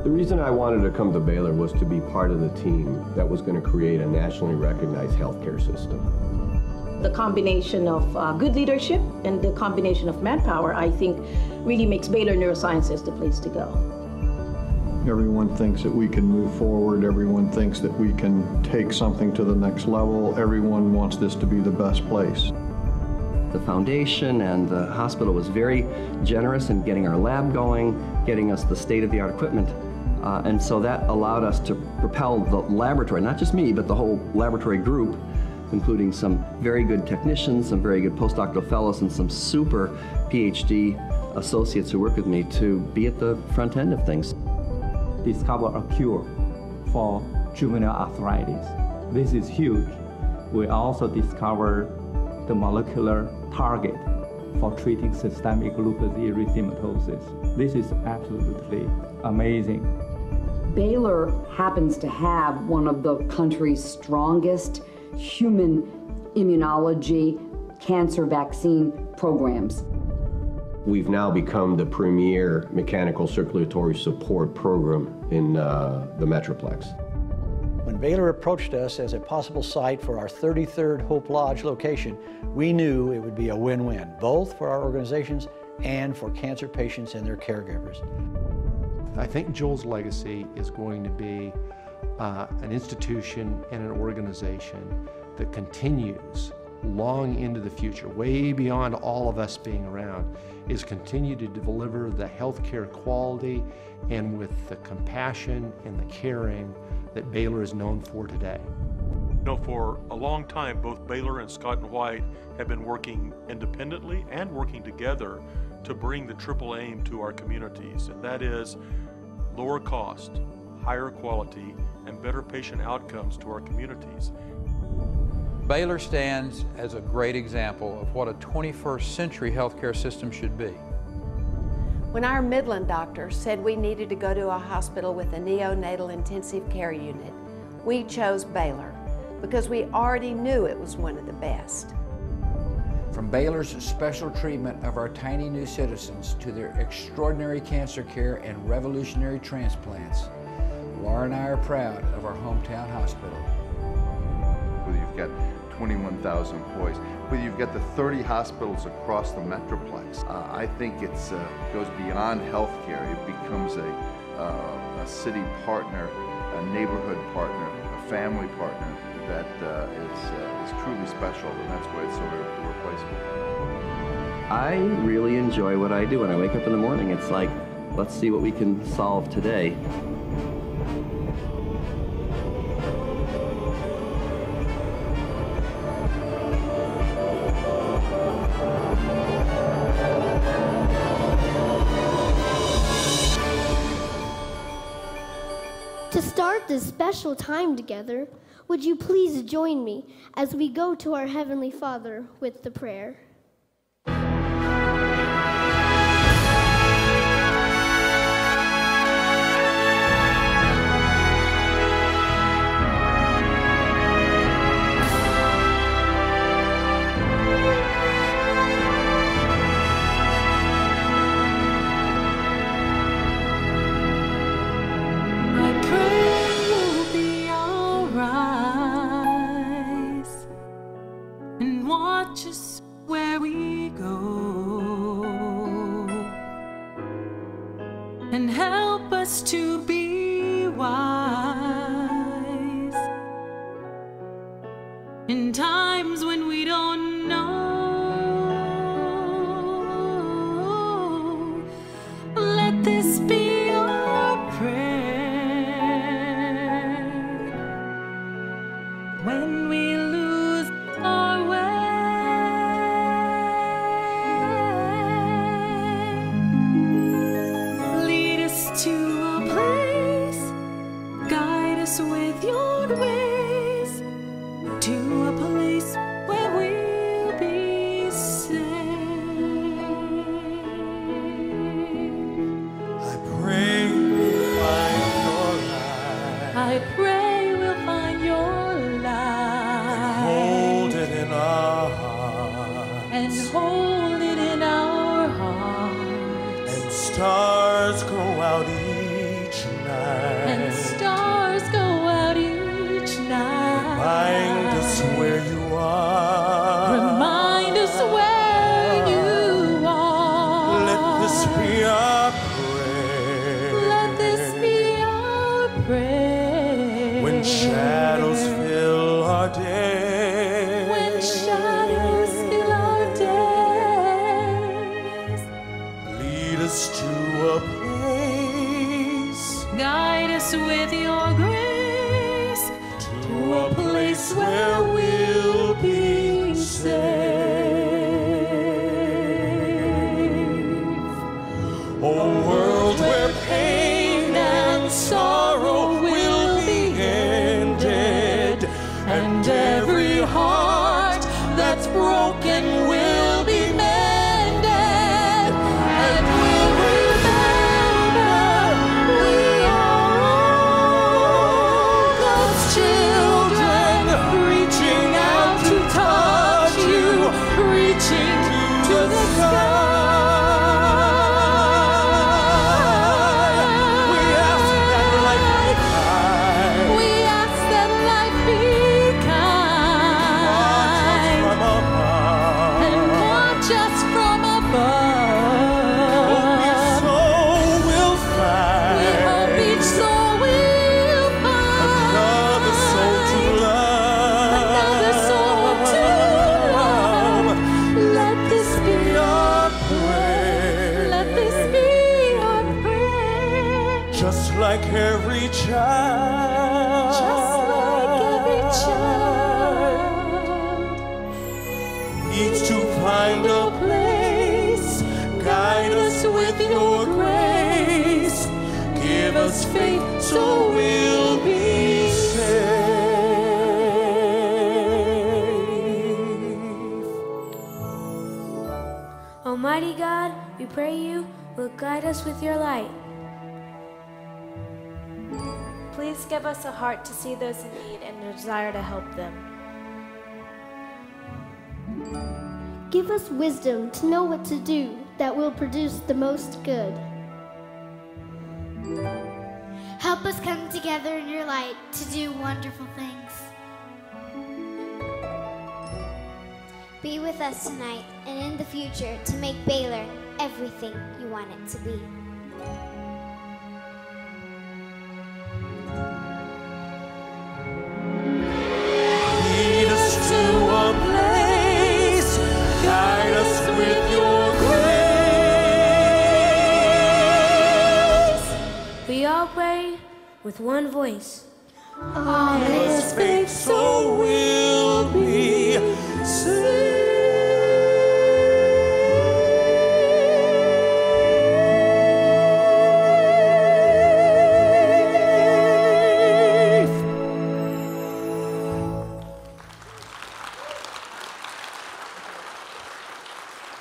The reason I wanted to come to Baylor was to be part of the team that was going to create a nationally recognized healthcare system. The combination of good leadership and the combination of manpower, I think, really makes Baylor Neurosciences the place to go. Everyone thinks that we can move forward. Everyone thinks that we can take something to the next level. Everyone wants this to be the best place. The foundation and the hospital was very generous in getting our lab going, getting us the state-of-the-art equipment. And so that allowed us to propel the laboratory, not just me, but the whole laboratory group, including some very good technicians, some very good postdoctoral fellows, and some super PhD associates who work with me to be at the front end of things. Discover a cure for juvenile arthritis. This is huge. We also discovered the molecular target for treating systemic lupus erythematosus. This is absolutely amazing. Baylor happens to have one of the country's strongest human immunology cancer vaccine programs. We've now become the premier mechanical circulatory support program in the Metroplex. When Baylor approached us as a possible site for our 33rd Hope Lodge location, we knew it would be a win-win, both for our organizations and for cancer patients and their caregivers. I think Joel's legacy is going to be an institution and an organization that continues long into the future, way beyond all of us being around, is continue to deliver the healthcare quality and with the compassion and the caring that Baylor is known for today. You know, for a long time, both Baylor and Scott and White have been working independently and working together to bring the triple aim to our communities, and that is lower cost, higher quality, and better patient outcomes to our communities. Baylor stands as a great example of what a 21st century healthcare system should be. When our Midland doctor said we needed to go to a hospital with a neonatal intensive care unit, we chose Baylor because we already knew it was one of the best. From Baylor's special treatment of our tiny new citizens to their extraordinary cancer care and revolutionary transplants, Laura and I are proud of our hometown hospital. Whether you've got 21,000 employees, whether you've got the 30 hospitals across the Metroplex, I think it goes beyond healthcare. It becomes a city partner, a neighborhood partner, a family partner that is truly special, and that's why it's so irreplaceable. I really enjoy what I do. When I wake up in the morning, it's like, let's see what we can solve today. To start this special time together, would you please join me as we go to our Heavenly Father with the prayer? Just where we go, and help us to be wise in times when we don't know. Let this be your prayer when we lose our way. With your ways to a place where we'll be safe. I pray we'll find your light. I pray we'll find your light. Hold it in our hearts. And hold it in our hearts. And stars grow out each night. and stars go out each night. Remind us where you are. Remind us where you are. Let this be our prayer. Let this be our prayer. When shadows fill our day. When shadows fill our days. Lead us to a place. Guide us with your grace To a place where we'll be safe. A world where pain and sorrow will be ended, and every heart that's broken will be mended. And we'll remember we are all God's children, reaching out to touch you, reaching to the sky. We ask that life be kind. We ask that life be kind From above. and watch us from above. Hope each soul will We find hope each soul will find another soul to love. another soul to love. Let this be our prayer. Let this be our prayer. Just like every child. Just like every child needs to find a place. Guide us with your grace. Give us faith so we'll be safe. Almighty God, we pray you will guide us with your light. Please give us a heart to see those in need and a desire to help them. Give us wisdom to know what to do that will produce the most good. Help us come together in your light to do wonderful things. Be with us tonight and in the future to make Baylor everything you want it to be. Lead us to a place. Guide us with your grace. We all pray with one voice. All is faith, so we'll be saved.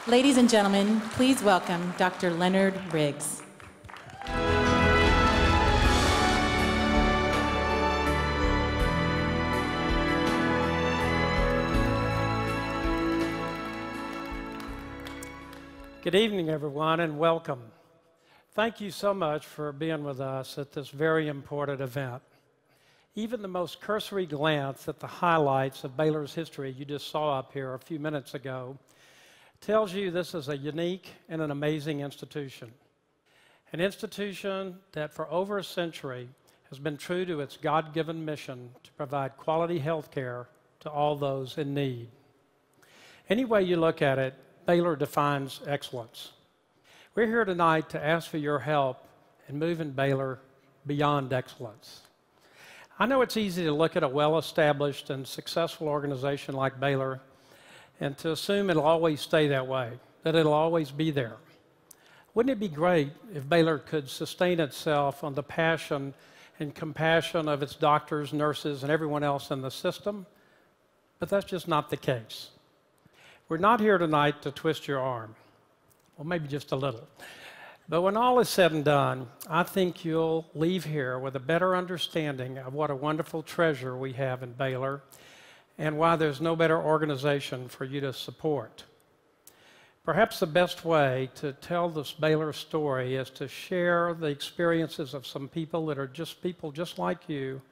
Ladies and gentlemen, please welcome Dr. Leonard Riggs. Good evening, everyone, and welcome. Thank you so much for being with us at this very important event. Even the most cursory glance at the highlights of Baylor's history you just saw up here a few minutes ago tells you this is a unique and an amazing institution. An institution that for over a century has been true to its God-given mission to provide quality health care to all those in need. Any way you look at it, Baylor defines excellence. We're here tonight to ask for your help in moving Baylor beyond excellence. I know it's easy to look at a well-established and successful organization like Baylor and to assume it'll always stay that way, that it'll always be there. Wouldn't it be great if Baylor could sustain itself on the passion and compassion of its doctors, nurses, and everyone else in the system? But that's just not the case. We're not here tonight to twist your arm. Well, maybe just a little. But when all is said and done, I think you'll leave here with a better understanding of what a wonderful treasure we have in Baylor and why there's no better organization for you to support. Perhaps the best way to tell this Baylor story is to share the experiences of some people that are just people just like you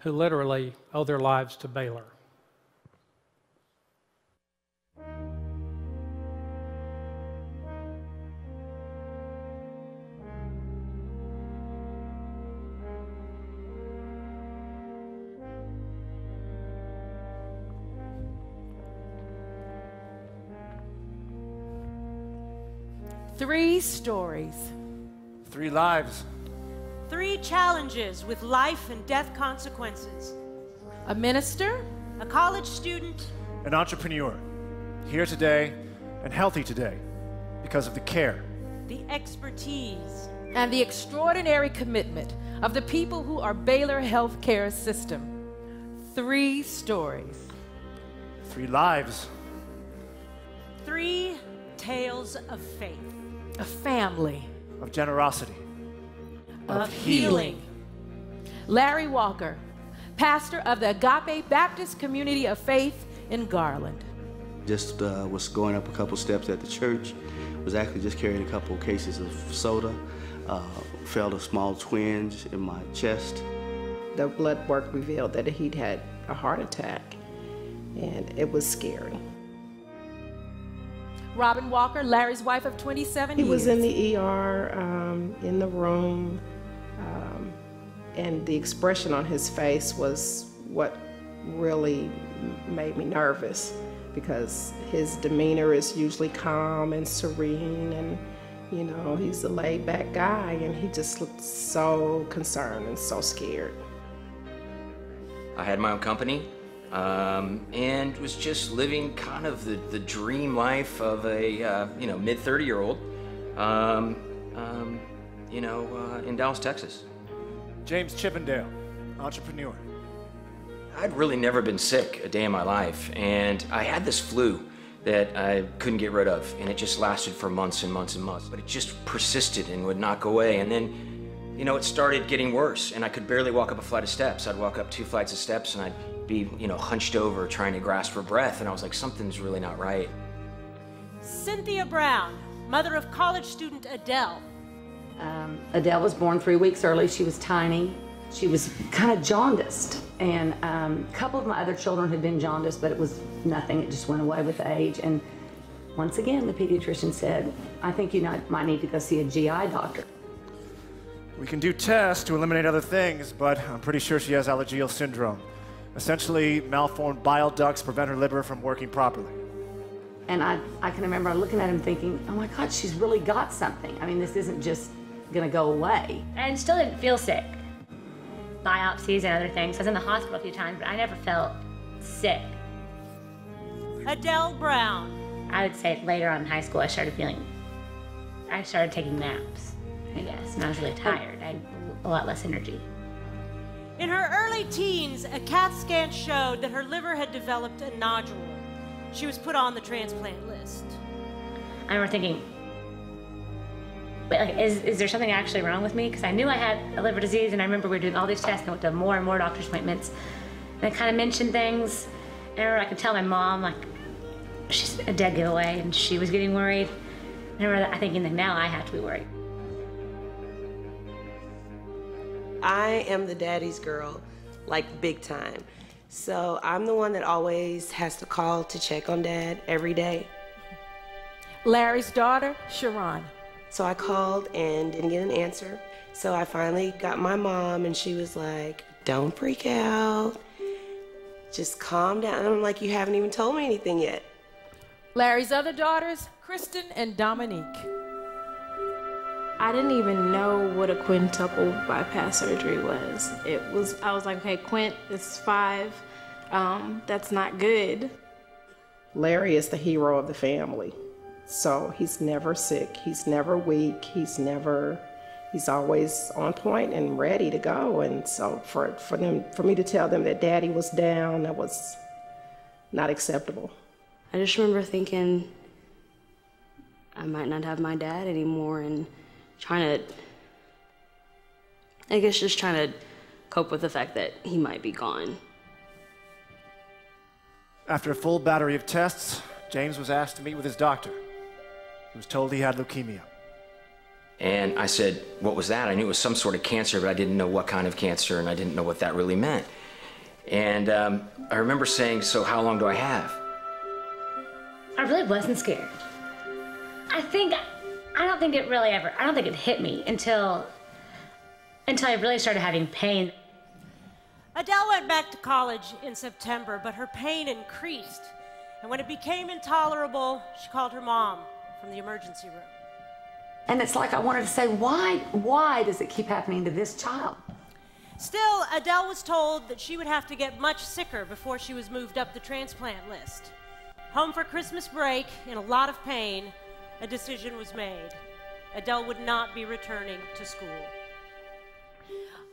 who literally owe their lives to Baylor. Three stories. 3 lives. 3 challenges with life and death consequences. A minister, a college student, An entrepreneur. Here today and healthy today because of the care, the expertise, and the extraordinary commitment of the people who are Baylor healthcare system. 3 stories. 3 lives. 3 tales of faith. A family. Of generosity. Of healing. Larry Walker, pastor of the Agape Baptist Community of Faith in Garland. Just was going up a couple steps at the church, was actually just carrying a couple cases of soda, felt a small twinge in my chest. The blood work revealed that he'd had a heart attack, and it was scary. Robin Walker, Larry's wife of 27 years. He was in the ER, in the room, and the expression on his face was what really made me nervous, because his demeanor is usually calm and serene, and you know, he's a laid-back guy, and he just looked so concerned and so scared. I had my own company, and was just living kind of the dream life of a mid-30-year-old, in Dallas, Texas. James Chippendale, entrepreneur. I'd really never been sick a day in my life, and I had this flu that I couldn't get rid of, and it just lasted for months and months and months, but it just persisted and would not go away. And then, it started getting worse, and I could barely walk up a flight of steps. I'd walk up 2 flights of steps, and I'd be, hunched over trying to grasp for breath, and I was like, something's really not right. Cynthia Brown, mother of college student Adele. Adele was born 3 weeks early. She was tiny. She was kind of jaundiced, and a couple of my other children had been jaundiced, but it was nothing. It just went away with age. And once again, the pediatrician said, I think you might need to go see a GI doctor. We can do tests to eliminate other things, but I'm pretty sure she has Alagille syndrome. Essentially, malformed bile ducts prevent her liver from working properly. And I can remember looking at him thinking, oh my God, she's really got something. I mean, this isn't just gonna go away. And still didn't feel sick. Biopsies and other things. I was in the hospital a few times, but I never felt sick. Adele Brown. I would say later on in high school, I started taking naps, I guess, and I was really tired. I had a lot less energy. In her early teens, a CAT scan showed that her liver had developed a nodule. She was put on the transplant list. I remember thinking, wait, is there something actually wrong with me? Because I knew I had a liver disease, and I remember we were doing all these tests and went to more and more doctor's appointments. And I kind of mentioned things. And I remember I could tell my mom, she's a dead giveaway, and she was getting worried. I remember thinking that now I have to be worried. I am the daddy's girl, big time. So I'm the one that always has to call to check on Dad every day. Larry's daughter, Sharon. So I called and didn't get an answer. So I finally got my mom, and she was like, don't freak out. Just calm down. And I'm like, you haven't even told me anything yet. Larry's other daughters, Kristen and Dominique. I didn't even know what a quintuple bypass surgery was. I was like, okay, quint is 5. That's not good. Larry is the hero of the family. So he's never sick, he's never weak, he's always on point and ready to go. And so for me to tell them that Daddy was down, that was not acceptable. I just remember thinking I might not have my dad anymore, and trying to cope with the fact that he might be gone. After a full battery of tests, James was asked to meet with his doctor. He was told he had leukemia. And I said, what was that? I knew it was some sort of cancer, but I didn't know what kind of cancer, and I didn't know what that really meant. And I remember saying, so how long do I have? I really wasn't scared. I don't think it hit me until I really started having pain. Adele went back to college in September, but her pain increased. And when it became intolerable, she called her mom from the emergency room. And it's like I wanted to say, why does it keep happening to this child? Still, Adele was told that she would have to get much sicker before she was moved up the transplant list. Home for Christmas break, in a lot of pain, a decision was made. Adele would not be returning to school.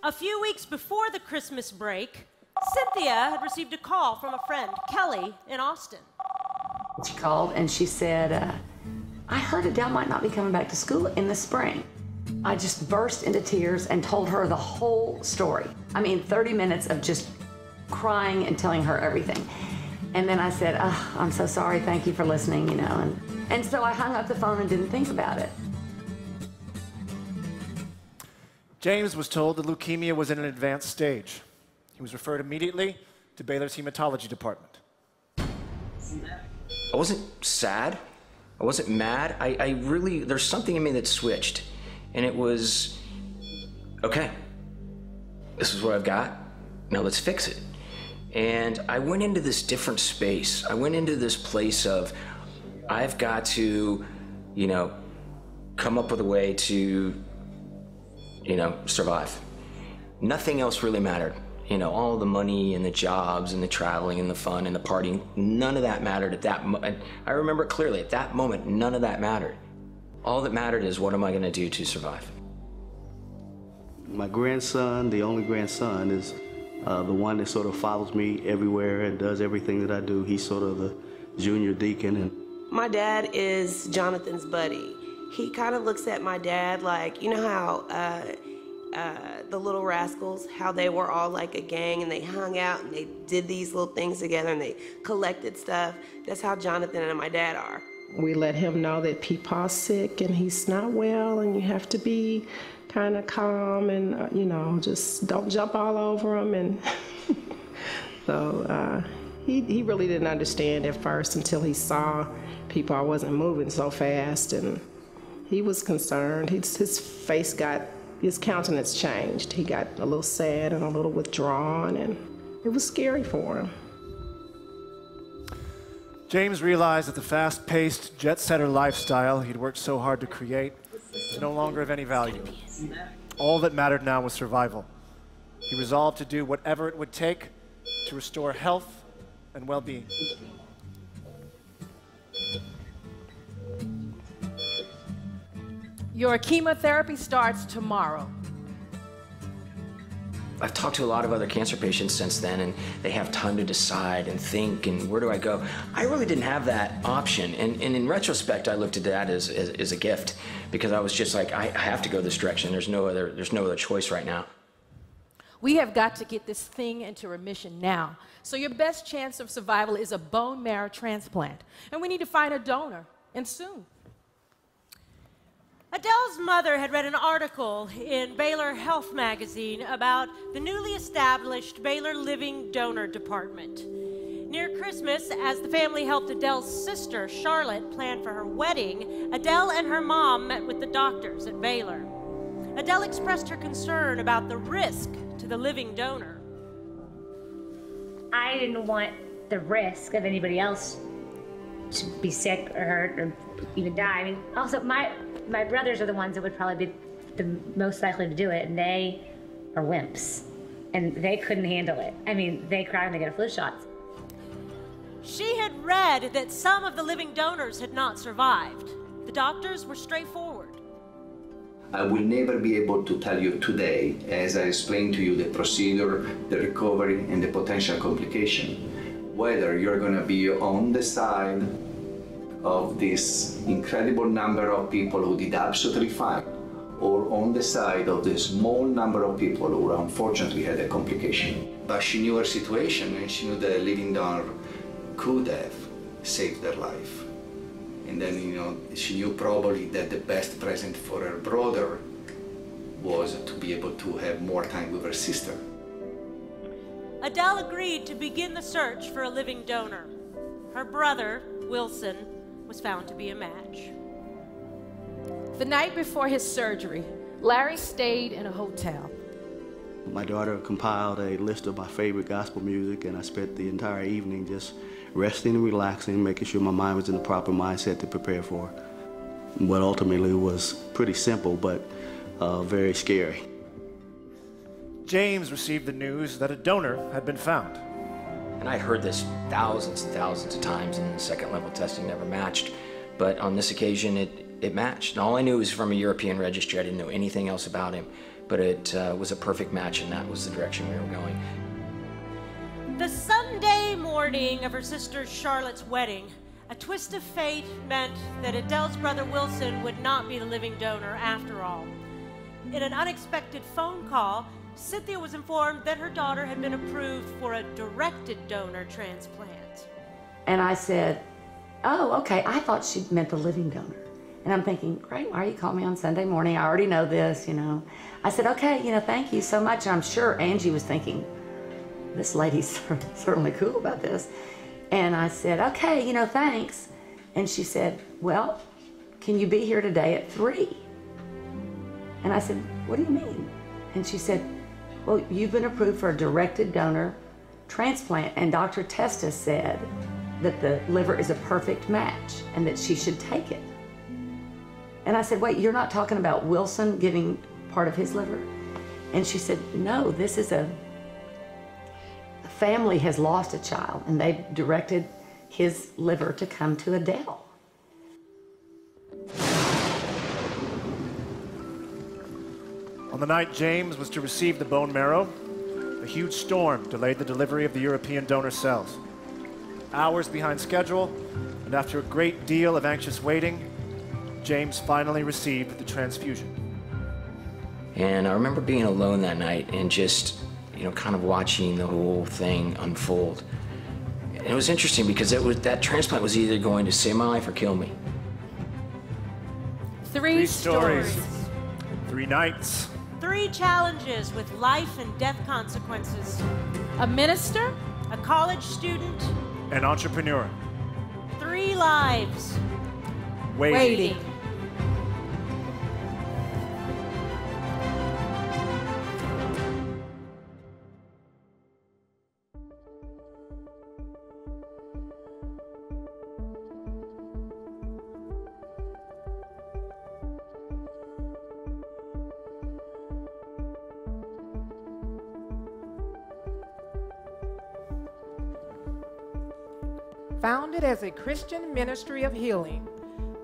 A few weeks before the Christmas break, Cynthia had received a call from a friend, Kelly, in Austin. She called and she said, I heard Adele might not be coming back to school in the spring. I just burst into tears and told her the whole story. 30 minutes of just crying and telling her everything. And then I said, I'm so sorry, thank you for listening, And so I hung up the phone and didn't think about it. James was told that leukemia was in an advanced stage. He was referred immediately to Baylor's hematology department. I wasn't sad. I wasn't mad. There's something in me that switched. And it was, okay, this is what I've got. Now let's fix it. And I went into this different space. I went into this place of, I've got to, come up with a way to, survive. Nothing else really mattered. All the money and the jobs and the traveling and the fun and the partying, none of that mattered at that moment. I remember it clearly, at that moment, none of that mattered. All that mattered is, what am I gonna do to survive? My grandson, the only grandson, is the one that sort of follows me everywhere and does everything that I do. He's sort of the junior deacon. And my dad is Jonathan's buddy. He kind of looks at my dad like, you know how the Little Rascals, how they were all like a gang and they hung out and they did these little things together and they collected stuff. That's how Jonathan and my dad are. We let him know that Peepaw's sick and he's not well and you have to be kind of calm and, just don't jump all over him. And so he really didn't understand at first until he saw Peepaw wasn't moving so fast, and he was concerned. His countenance changed. He got a little sad and a little withdrawn, and it was scary for him. James realized that the fast-paced, jet-setter lifestyle he'd worked so hard to create was no longer of any value. All that mattered now was survival. He resolved to do whatever it would take to restore health and well-being. Your chemotherapy starts tomorrow. I've talked to a lot of other cancer patients since then, and they have time to decide and think, and where do I go? I really didn't have that option, and in retrospect, I looked at that as a gift, because I was just like, I have to go this direction. There's no other choice right now. We have got to get this thing into remission now. So your best chance of survival is a bone marrow transplant, and we need to find a donor, and soon. Adele's mother had read an article in Baylor Health magazine about the newly established Baylor Living Donor Department. Near Christmas, as the family helped Adele's sister, Charlotte, plan for her wedding, Adele and her mom met with the doctors at Baylor. Adele expressed her concern about the risk to the living donor. I didn't want the risk of anybody else to be sick or hurt or even die. Also, my brothers are the ones that would probably be the most likely to do it, and they are wimps, and they couldn't handle it. They cry when they get a flu shot. She had read that some of the living donors had not survived. The doctors were straightforward. I will never be able to tell you today, as I explained to you the procedure, the recovery, and the potential complication, whether you're going to be on the side of this incredible number of people who did absolutely fine, or on the side of the small number of people who unfortunately had a complication. But she knew her situation, and she knew that a living donor could have saved their life. And then, you know, she knew probably that the best present for her brother was to be able to have more time with her sister. Adele agreed to begin the search for a living donor. Her brother, Wilson, was found to be a match. The night before his surgery, Larry stayed in a hotel. My daughter compiled a list of my favorite gospel music, and I spent the entire evening just resting and relaxing, making sure my mind was in the proper mindset to prepare for what ultimately was pretty simple, but very scary. James received the news that a donor had been found. And I'd heard this thousands and thousands of times, and second-level testing never matched. But on this occasion, it matched. And all I knew was from a European registry. I didn't know anything else about him. But it was a perfect match, and that was the direction we were going. The Sunday morning of her sister Charlotte's wedding, a twist of fate meant that Adele's brother Wilson would not be the living donor after all. In an unexpected phone call, Cynthia was informed that her daughter had been approved for a directed donor transplant. And I said, oh, okay, I thought she meant the living donor. And I'm thinking, great, why are you calling me on Sunday morning? I already know this, you know. I said, okay, you know, thank you so much. And I'm sure Angie was thinking, this lady's certainly cool about this. And I said, okay, you know, thanks. And she said, well, can you be here today at 3? And I said, what do you mean? And she said, well, you've been approved for a directed donor transplant, and Dr. Testa said that the liver is a perfect match and that she should take it. And I said, wait, you're not talking about Wilson giving part of his liver? And she said, no, this is a family has lost a child, and they've directed his liver to come to Adele. On the night James was to receive the bone marrow, a huge storm delayed the delivery of the European donor cells. Hours behind schedule, and after a great deal of anxious waiting, James finally received the transfusion. And I remember being alone that night and just, you know, kind of watching the whole thing unfold. And it was interesting because that transplant was either going to save my life or kill me. Three stories. 3 nights. 3 challenges with life and death consequences. A minister, a college student, an entrepreneur. 3 lives. Waiting. Founded as a Christian ministry of healing,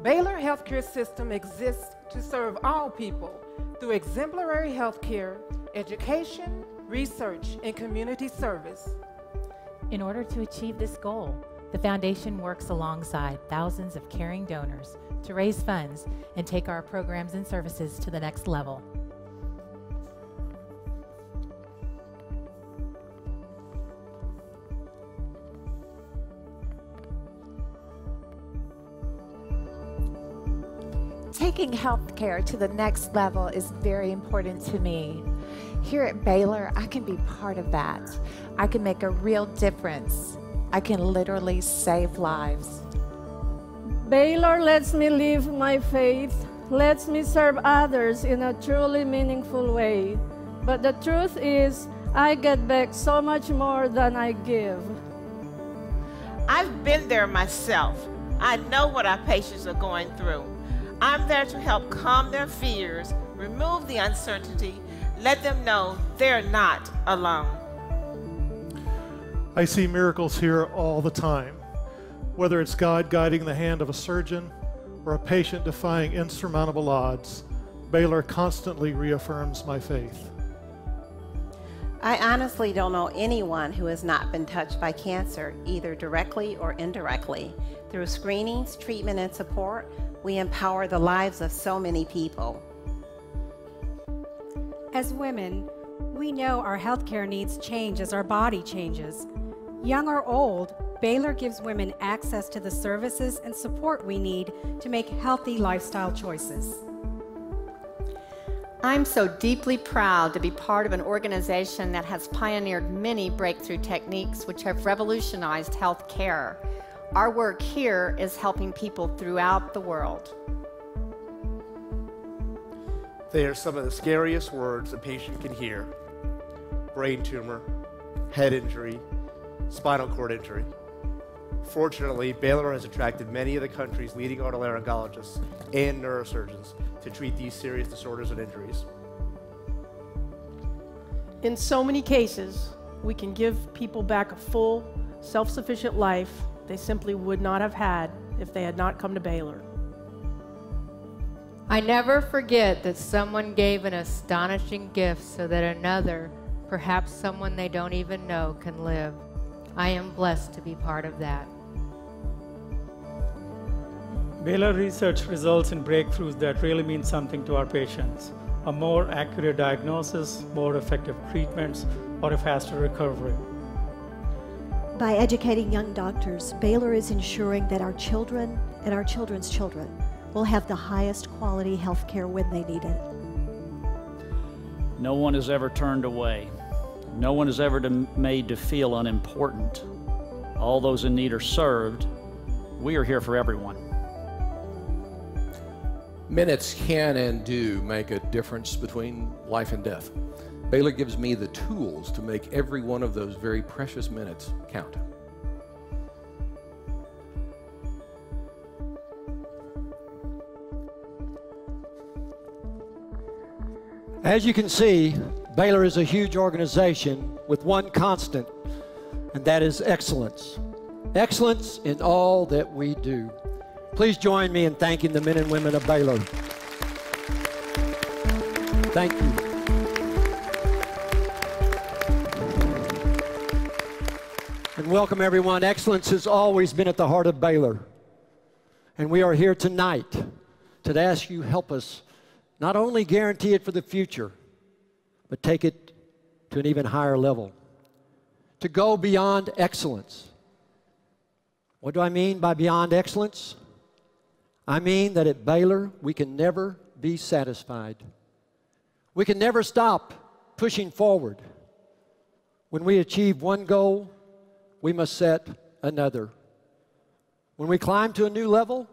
Baylor Healthcare System exists to serve all people through exemplary healthcare, education, research, and community service. In order to achieve this goal, the Foundation works alongside thousands of caring donors to raise funds and take our programs and services to the next level. Taking healthcare to the next level is very important to me. Here at Baylor, I can be part of that. I can make a real difference. I can literally save lives. Baylor lets me live my faith, lets me serve others in a truly meaningful way. But the truth is, I get back so much more than I give. I've been there myself. I know what our patients are going through. I'm there to help calm their fears, remove the uncertainty, let them know they're not alone. I see miracles here all the time. Whether it's God guiding the hand of a surgeon or a patient defying insurmountable odds, Baylor constantly reaffirms my faith. I honestly don't know anyone who has not been touched by cancer, either directly or indirectly. Through screenings, treatment, and support, we empower the lives of so many people. As women, we know our healthcare needs change as our body changes. Young or old, Baylor gives women access to the services and support we need to make healthy lifestyle choices. I'm so deeply proud to be part of an organization that has pioneered many breakthrough techniques which have revolutionized health care. Our work here is helping people throughout the world. They are some of the scariest words a patient can hear: brain tumor, head injury, spinal cord injury. Fortunately, Baylor has attracted many of the country's leading otolaryngologists and neurosurgeons to treat these serious disorders and injuries. In so many cases, we can give people back a full, self-sufficient life they simply would not have had if they had not come to Baylor. I never forget that someone gave an astonishing gift so that another, perhaps someone they don't even know, can live. I am blessed to be part of that. Baylor research results in breakthroughs that really mean something to our patients. A more accurate diagnosis, more effective treatments, or a faster recovery. By educating young doctors, Baylor is ensuring that our children and our children's children will have the highest quality health care when they need it. No one is ever turned away. No one is ever made to feel unimportant. All those in need are served. We are here for everyone. Minutes can and do make a difference between life and death. Baylor gives me the tools to make every one of those very precious minutes count. As you can see, Baylor is a huge organization with one constant, and that is excellence. Excellence in all that we do. Please join me in thanking the men and women of Baylor. Thank you. And welcome everyone. Excellence has always been at the heart of Baylor. And we are here tonight to ask you help us not only guarantee it for the future, but take it to an even higher level. To go beyond excellence. What do I mean by beyond excellence? I mean that at Baylor, we can never be satisfied. We can never stop pushing forward. When we achieve one goal, we must set another. When we climb to a new level,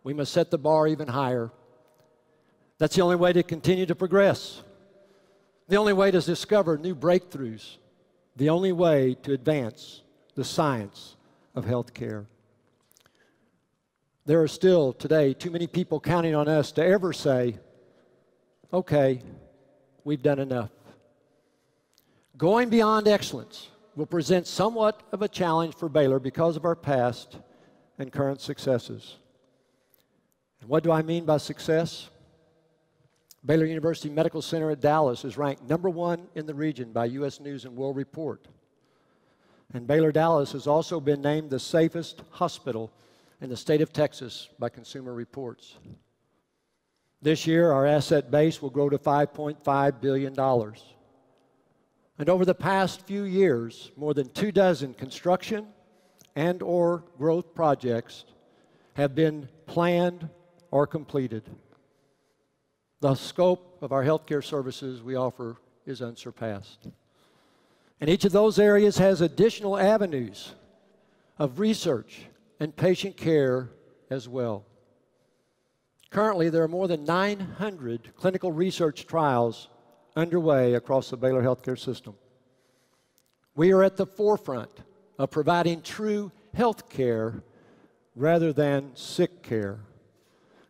we must set the bar even higher. That's the only way to continue to progress. The only way to discover new breakthroughs. The only way to advance the science of healthcare. There are still today too many people counting on us to ever say, okay, we've done enough. Going beyond excellence will present somewhat of a challenge for Baylor because of our past and current successes. And what do I mean by success? Baylor University Medical Center at Dallas is ranked #1 in the region by U.S. News and World Report. And Baylor Dallas has also been named the safest hospital in the state of Texas by Consumer Reports. This year, our asset base will grow to $5.5 billion. And over the past few years, more than 24 construction and/or growth projects have been planned or completed. The scope of our healthcare services we offer is unsurpassed. And each of those areas has additional avenues of research and patient care as well. Currently, there are more than 900 clinical research trials underway across the Baylor healthcare system. We are at the forefront of providing true health care rather than sick care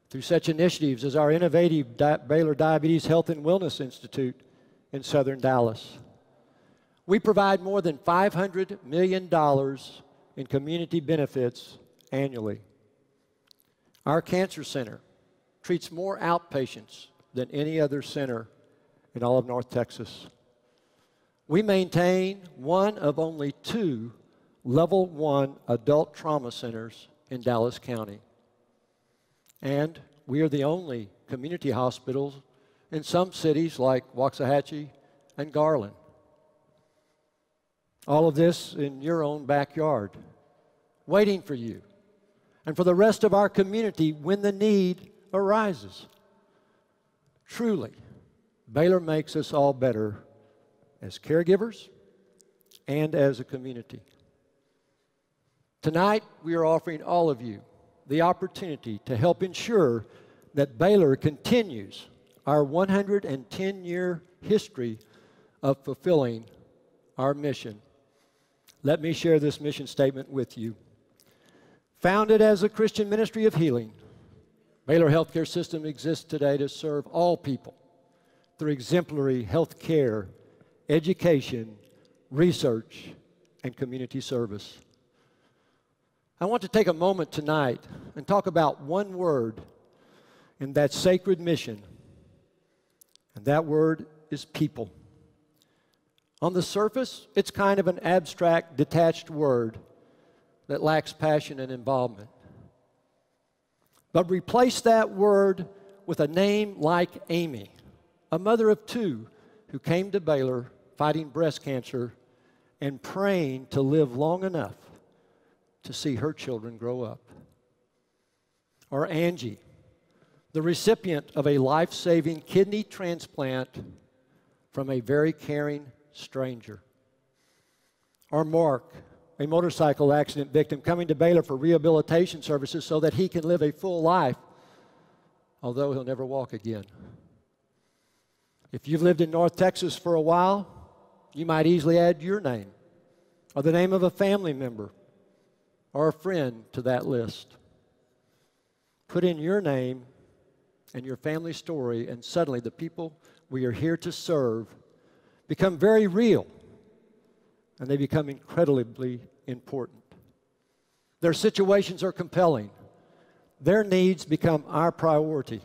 through such initiatives as our innovative Baylor Diabetes Health and Wellness Institute in southern Dallas. We provide more than $500 million in community benefits annually. Our cancer center treats more outpatients than any other center in all of North Texas. We maintain one of only 2 Level 1 adult trauma centers in Dallas County. And we are the only community hospitals in some cities like Waxahachie and Garland. All of this in your own backyard. waiting for you and for the rest of our community when the need arises. Truly, Baylor makes us all better as caregivers and as a community. Tonight, we are offering all of you the opportunity to help ensure that Baylor continues our 110-year history of fulfilling our mission. Let me share this mission statement with you. Founded as a Christian ministry of healing, Baylor Healthcare System exists today to serve all people through exemplary health care, education, research, and community service. I want to take a moment tonight and talk about one word in that sacred mission, and that word is people. On the surface, it's kind of an abstract, detached word that lacks passion and involvement. But replace that word with a name like Amy, a mother of two who came to Baylor fighting breast cancer and praying to live long enough to see her children grow up. Or Angie, the recipient of a life-saving kidney transplant from a very caring stranger. Or Mark, a motorcycle accident victim coming to Baylor for rehabilitation services so that he can live a full life, although he'll never walk again. If you've lived in North Texas for a while, you might easily add your name or the name of a family member or a friend to that list. Put in your name and your family story, and suddenly the people we are here to serve become very real, and they become incredibly important. Their situations are compelling. Their needs become our priority.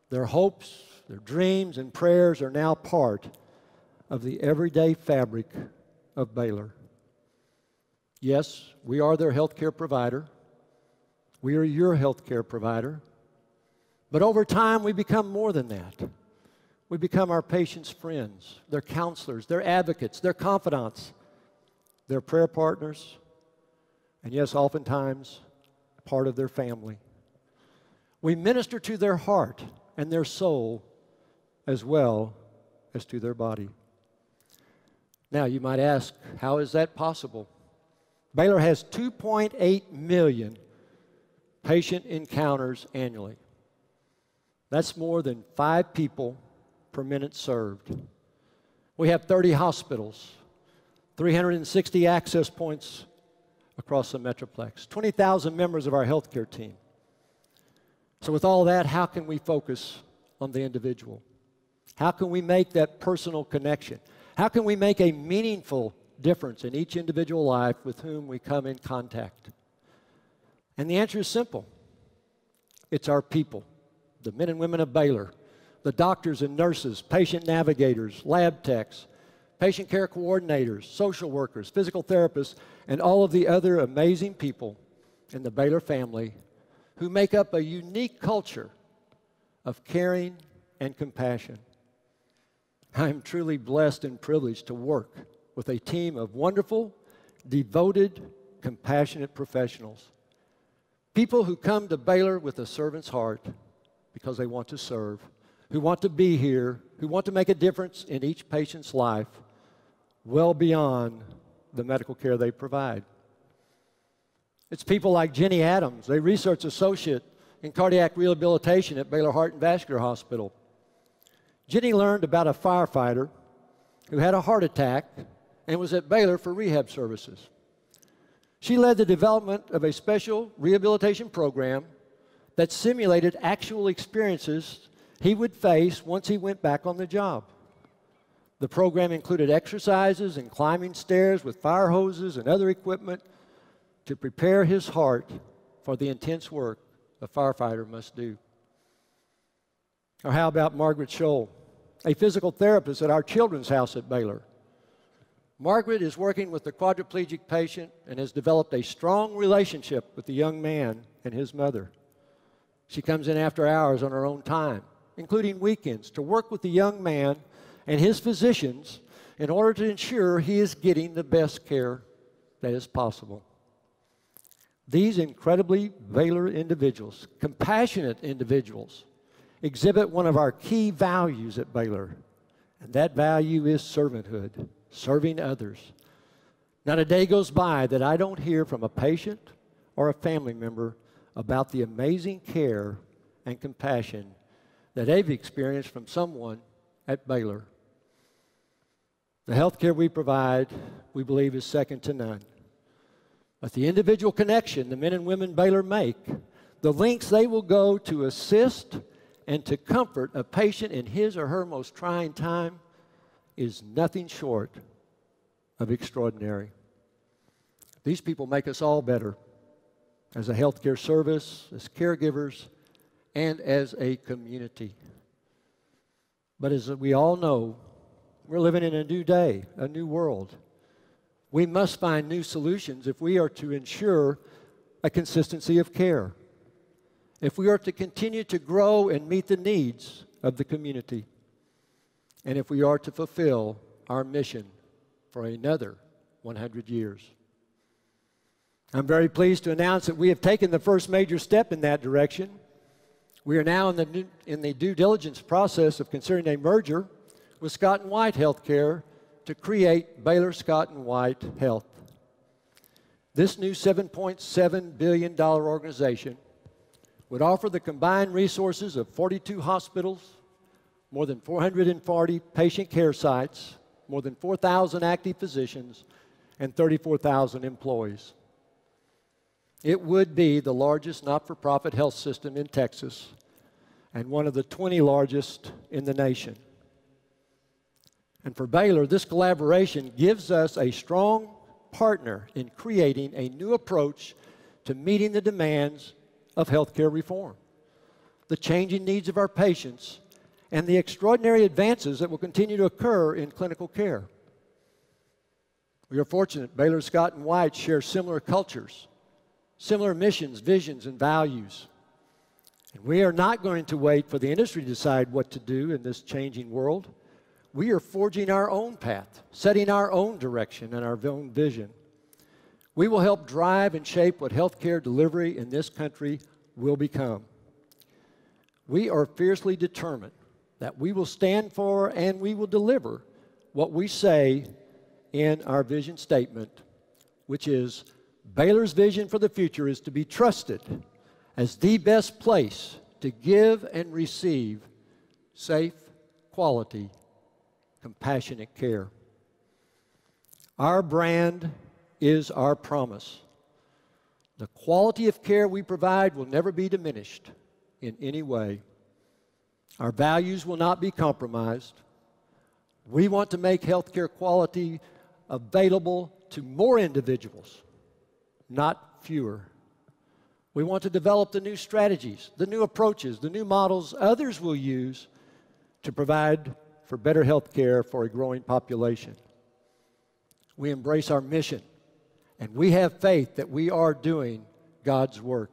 Their hopes, their dreams, and prayers are now part of the everyday fabric of Baylor. Yes, we are their health care provider. We are your health care provider. But over time, we become more than that. We become our patients' friends, their counselors, their advocates, their confidants, their prayer partners, and yes, oftentimes, part of their family. We minister to their heart and their soul as well as to their body. Now, you might ask, how is that possible? Baylor has 2.8 million patient encounters annually. That's more than 5 people per minute served. We have 30 hospitals, 360 access points across the Metroplex, 20,000 members of our healthcare team. So with all that, how can we focus on the individual? How can we make that personal connection? How can we make a meaningful difference in each individual life with whom we come in contact? And the answer is simple. It's our people, the men and women of Baylor, the doctors and nurses, patient navigators, lab techs, patient care coordinators, social workers, physical therapists, and all of the other amazing people in the Baylor family who make up a unique culture of caring and compassion. I am truly blessed and privileged to work with a team of wonderful, devoted, compassionate professionals. People who come to Baylor with a servant's heart because they want to serve, who want to be here, who want to make a difference in each patient's life well beyond the medical care they provide. It's people like Jenny Adams, a research associate in cardiac rehabilitation at Baylor Heart and Vascular Hospital. Jenny learned about a firefighter who had a heart attack and was at Baylor for rehab services. She led the development of a special rehabilitation program that simulated actual experiences he would face once he went back on the job. The program included exercises and climbing stairs with fire hoses and other equipment to prepare his heart for the intense work a firefighter must do. Or how about Margaret Scholl, a physical therapist at our children's house at Baylor? Margaret is working with the quadriplegic patient and has developed a strong relationship with the young man and his mother. She comes in after hours on her own time, including weekends, to work with the young man and his physicians in order to ensure he is getting the best care that is possible. These incredibly Baylor individuals, compassionate individuals, exhibit one of our key values at Baylor, and that value is servanthood, serving others. Not a day goes by that I don't hear from a patient or a family member about the amazing care and compassion that they've experienced from someone at Baylor. The health care we provide, we believe, is second to none. But the individual connection the men and women Baylor make, the lengths they will go to assist and to comfort a patient in his or her most trying time, is nothing short of extraordinary. These people make us all better as a healthcare service, as caregivers, and as a community. But as we all know, we're living in a new day, a new world. We must find new solutions if we are to ensure a consistency of care, if we are to continue to grow and meet the needs of the community, and if we are to fulfill our mission for another 100 years. I'm very pleased to announce that we have taken the first major step in that direction. We are now in the due diligence process of considering a merger with Scott & White Healthcare to create Baylor Scott & White Health. This new $7.7 billion organization would offer the combined resources of 42 hospitals, more than 440 patient care sites, more than 4,000 active physicians, and 34,000 employees. It would be the largest not-for-profit health system in Texas and one of the 20 largest in the nation. And for Baylor, this collaboration gives us a strong partner in creating a new approach to meeting the demands of healthcare reform, the changing needs of our patients, and the extraordinary advances that will continue to occur in clinical care. We are fortunate Baylor Scott & White share similar cultures, similar missions, visions, and values. And we are not going to wait for the industry to decide what to do in this changing world. We are forging our own path, setting our own direction and our own vision. We will help drive and shape what healthcare delivery in this country will become. We are fiercely determined that we will stand for and we will deliver what we say in our vision statement, which is Baylor's vision for the future is to be trusted as the best place to give and receive safe, quality, compassionate care. Our brand is our promise. The quality of care we provide will never be diminished in any way. Our values will not be compromised. We want to make healthcare quality available to more individuals, not fewer. We want to develop the new strategies, the new approaches, the new models others will use to provide for better health care for a growing population. We embrace our mission, and we have faith that we are doing God's work.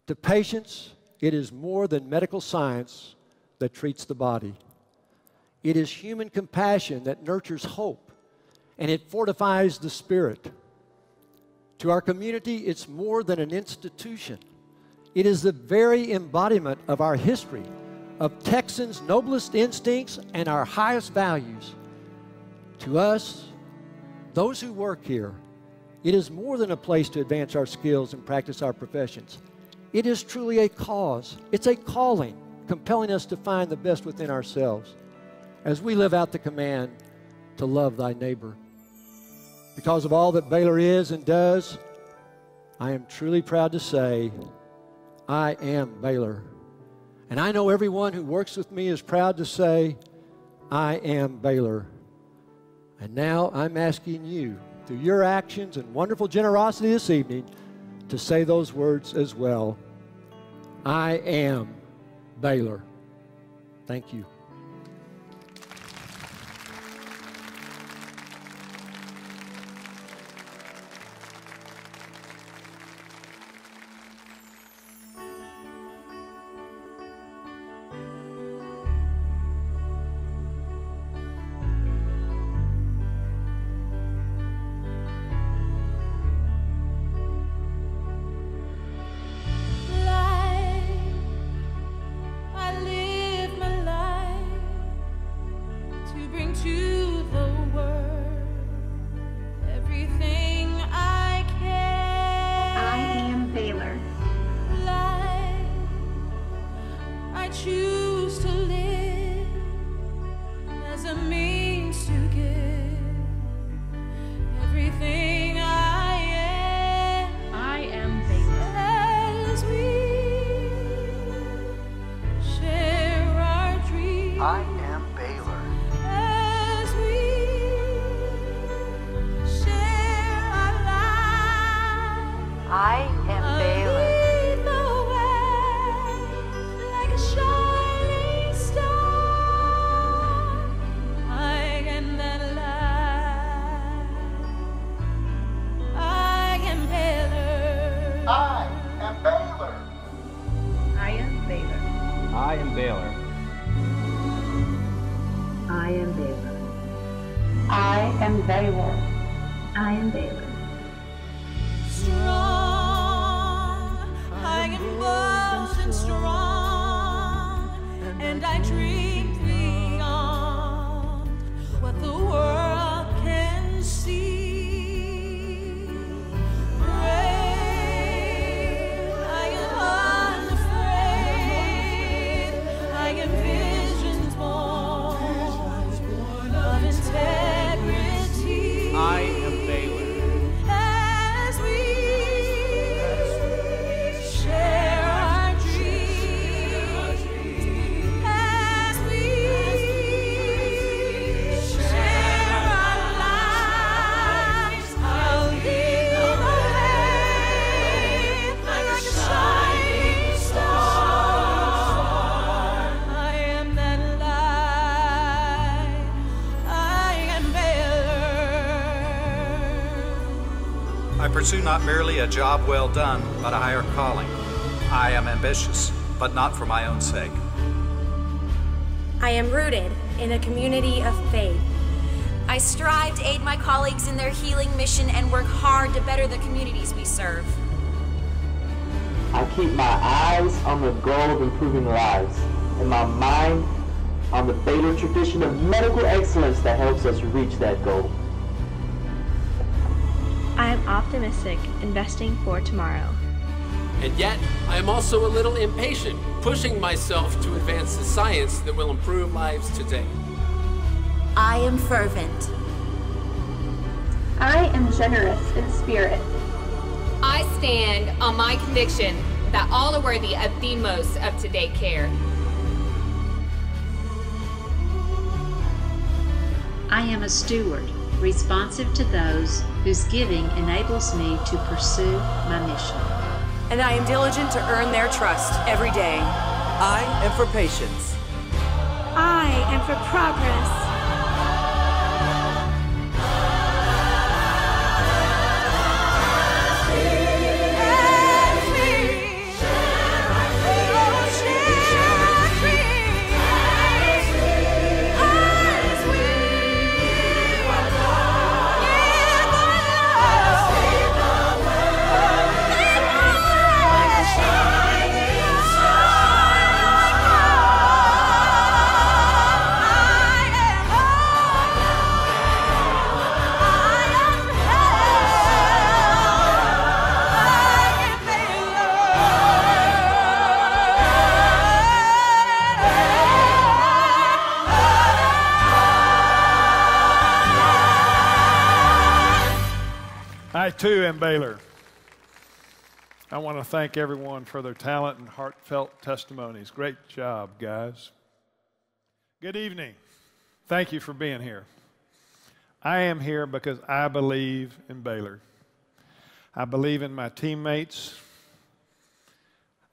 To patients, it is more than medical science that treats the body. It is human compassion that nurtures hope, and it fortifies the spirit. To our community, it's more than an institution. It is the very embodiment of our history, of Texans' noblest instincts and our highest values. To us, those who work here, it is more than a place to advance our skills and practice our professions. It is truly a cause. It's a calling, compelling us to find the best within ourselves as we live out the command to love thy neighbor. Because of all that Baylor is and does, I am truly proud to say, I am Baylor. And I know everyone who works with me is proud to say, I am Baylor. And now I'm asking you, through your actions and wonderful generosity this evening, to say those words as well. I am Baylor. Thank you. bring to the world everything I can. I am Baylor. Life, I choose to live as a means to give everything I am. I am Baylor. As we share our dreams. I am Baylor. As we share our lives. I am Baylor. Lead the way like a shining star. I am that light. I am Baylor. I am Baylor. I am Baylor. I am Baylor. I am Baylor. I am Baylor. I am Baylor. Strong, I am bold and strong, and I dream beyond what the world can see. Brave, I am unafraid, I am visions born of integrity. I am Baylor. As we share our dreams, as we share our lives, I'll lead the way like a shining star. I am that light. I am Baylor. I pursue not merely a job well done, but a higher calling. I am ambitious, but not for my own sake. I am rooted in a community of faith. I strive to aid my colleagues in their healing mission and work hard to better the communities we serve. I keep my eyes on the goal of improving lives and my mind on the Baylor tradition of medical excellence that helps us reach that goal. I am optimistic, investing for tomorrow. And yet, I am also a little impatient, pushing myself to advance the science that will improve lives today. I am fervent. I am generous in spirit. I stand on my conviction that all are worthy of the most up-to-date care. I am a steward, responsive to those whose giving enables me to pursue my mission. And I am diligent to earn their trust every day. I am for patience. I am for progress. I too am Baylor. I want to thank everyone for their talent and heartfelt testimonies. Great job, guys. Good evening. Thank you for being here. I am here because I believe in Baylor. I believe in my teammates.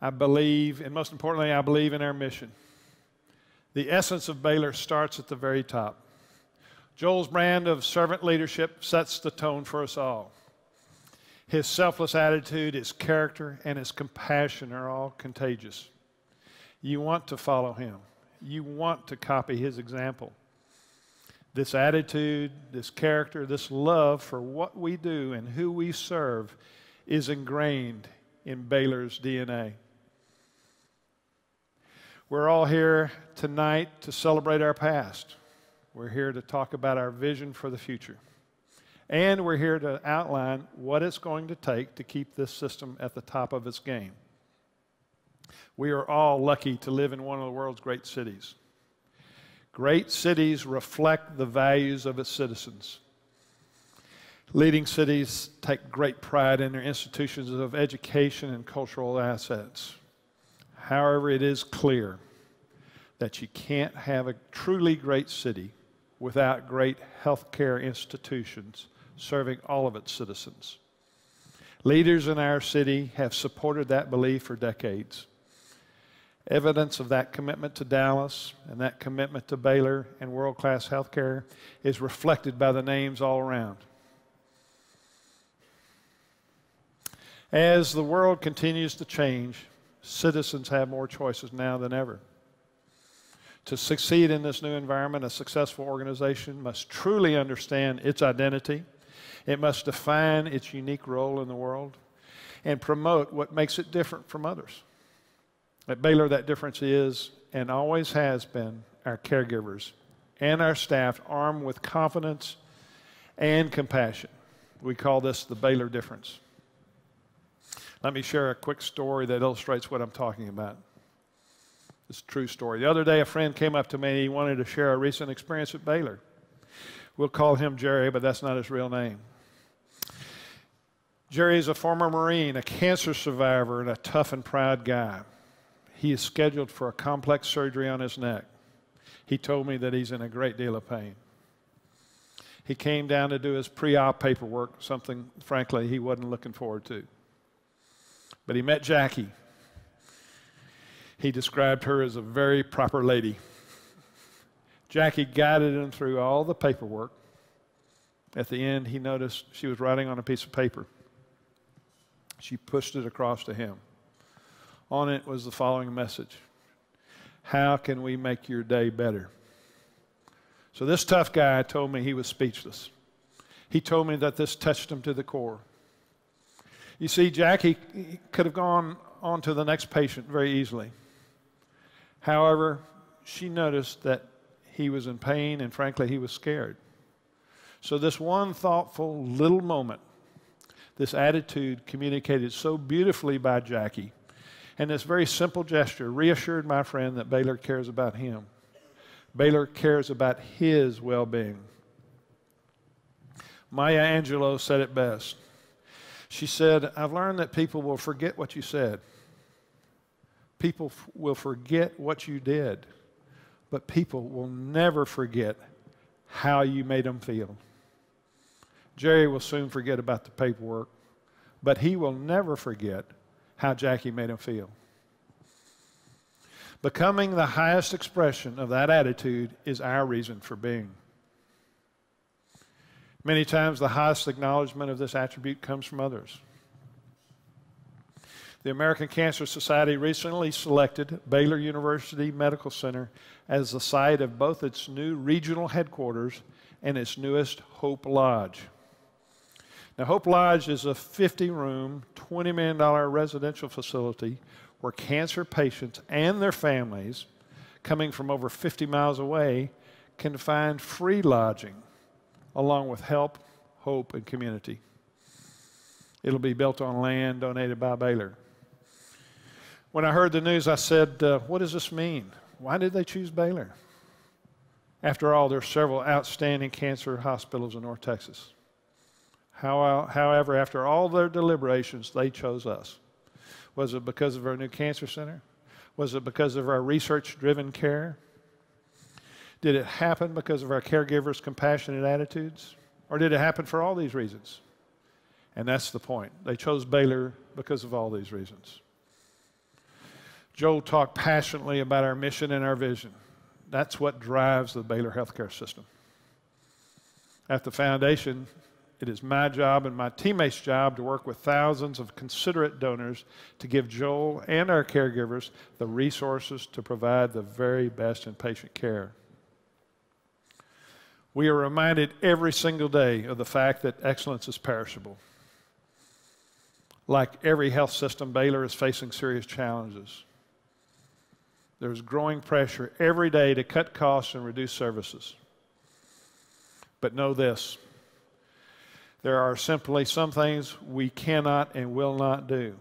I believe, and most importantly, I believe in our mission. The essence of Baylor starts at the very top. Joel's brand of servant leadership sets the tone for us all. His selfless attitude, his character, and his compassion are all contagious. You want to follow him. You want to copy his example. This attitude, this character, this love for what we do and who we serve is ingrained in Baylor's DNA. We're all here tonight to celebrate our past. We're here to talk about our vision for the future. And we're here to outline what it's going to take to keep this system at the top of its game. We are all lucky to live in one of the world's great cities. Great cities reflect the values of its citizens. Leading cities take great pride in their institutions of education and cultural assets. However, it is clear that you can't have a truly great city without great healthcare institutions serving all of its citizens. Leaders in our city have supported that belief for decades. Evidence of that commitment to Dallas and that commitment to Baylor and world-class healthcare is reflected by the names all around. As the world continues to change, citizens have more choices now than ever. To succeed in this new environment, a successful organization must truly understand its identity. It must define its unique role in the world and promote what makes it different from others. At Baylor, that difference is and always has been our caregivers and our staff armed with confidence and compassion. We call this the Baylor difference. Let me share a quick story that illustrates what I'm talking about. It's a true story. The other day, a friend came up to me and he wanted to share a recent experience at Baylor. We'll call him Jerry, but that's not his real name. Jerry is a former Marine, a cancer survivor, and a tough and proud guy. He is scheduled for a complex surgery on his neck. He told me that he's in a great deal of pain. He came down to do his pre-op paperwork, something, frankly, he wasn't looking forward to. But he met Jackie. He described her as a very proper lady. Jackie guided him through all the paperwork. At the end, he noticed she was writing on a piece of paper. She pushed it across to him. On it was the following message: how can we make your day better? So this tough guy told me he was speechless. He told me that this touched him to the core. You see, Jackie could have gone on to the next patient very easily. However, she noticed that he was in pain and, frankly, he was scared. So this one thoughtful little moment, this attitude communicated so beautifully by Jackie, and this very simple gesture reassured my friend that Baylor cares about him. Baylor cares about his well-being. Maya Angelou said it best. She said, I've learned that people will forget what you said. People will forget what you did, but people will never forget how you made them feel. Jerry will soon forget about the paperwork, but he will never forget how Jackie made him feel. Becoming the highest expression of that attitude is our reason for being. Many times the highest acknowledgement of this attribute comes from others. The American Cancer Society recently selected Baylor University Medical Center as the site of both its new regional headquarters and its newest Hope Lodge. Now, Hope Lodge is a 50-room, $20 million residential facility where cancer patients and their families coming from over 50 miles away can find free lodging along with help, hope, and community. It'll be built on land donated by Baylor. When I heard the news, I said, what does this mean? Why did they choose Baylor? After all, there are several outstanding cancer hospitals in North Texas. However, after all their deliberations, they chose us. Was it because of our new cancer center? Was it because of our research-driven care? Did it happen because of our caregivers' compassionate attitudes? Or did it happen for all these reasons? And that's the point. They chose Baylor because of all these reasons. Joel talked passionately about our mission and our vision. That's what drives the Baylor healthcare system. At the foundation, it is my job and my teammates' job to work with thousands of considerate donors to give Joel and our caregivers the resources to provide the very best in patient care. We are reminded every single day of the fact that excellence is perishable. Like every health system, Baylor is facing serious challenges. There's growing pressure every day to cut costs and reduce services. But know this, there are simply some things we cannot and will not do.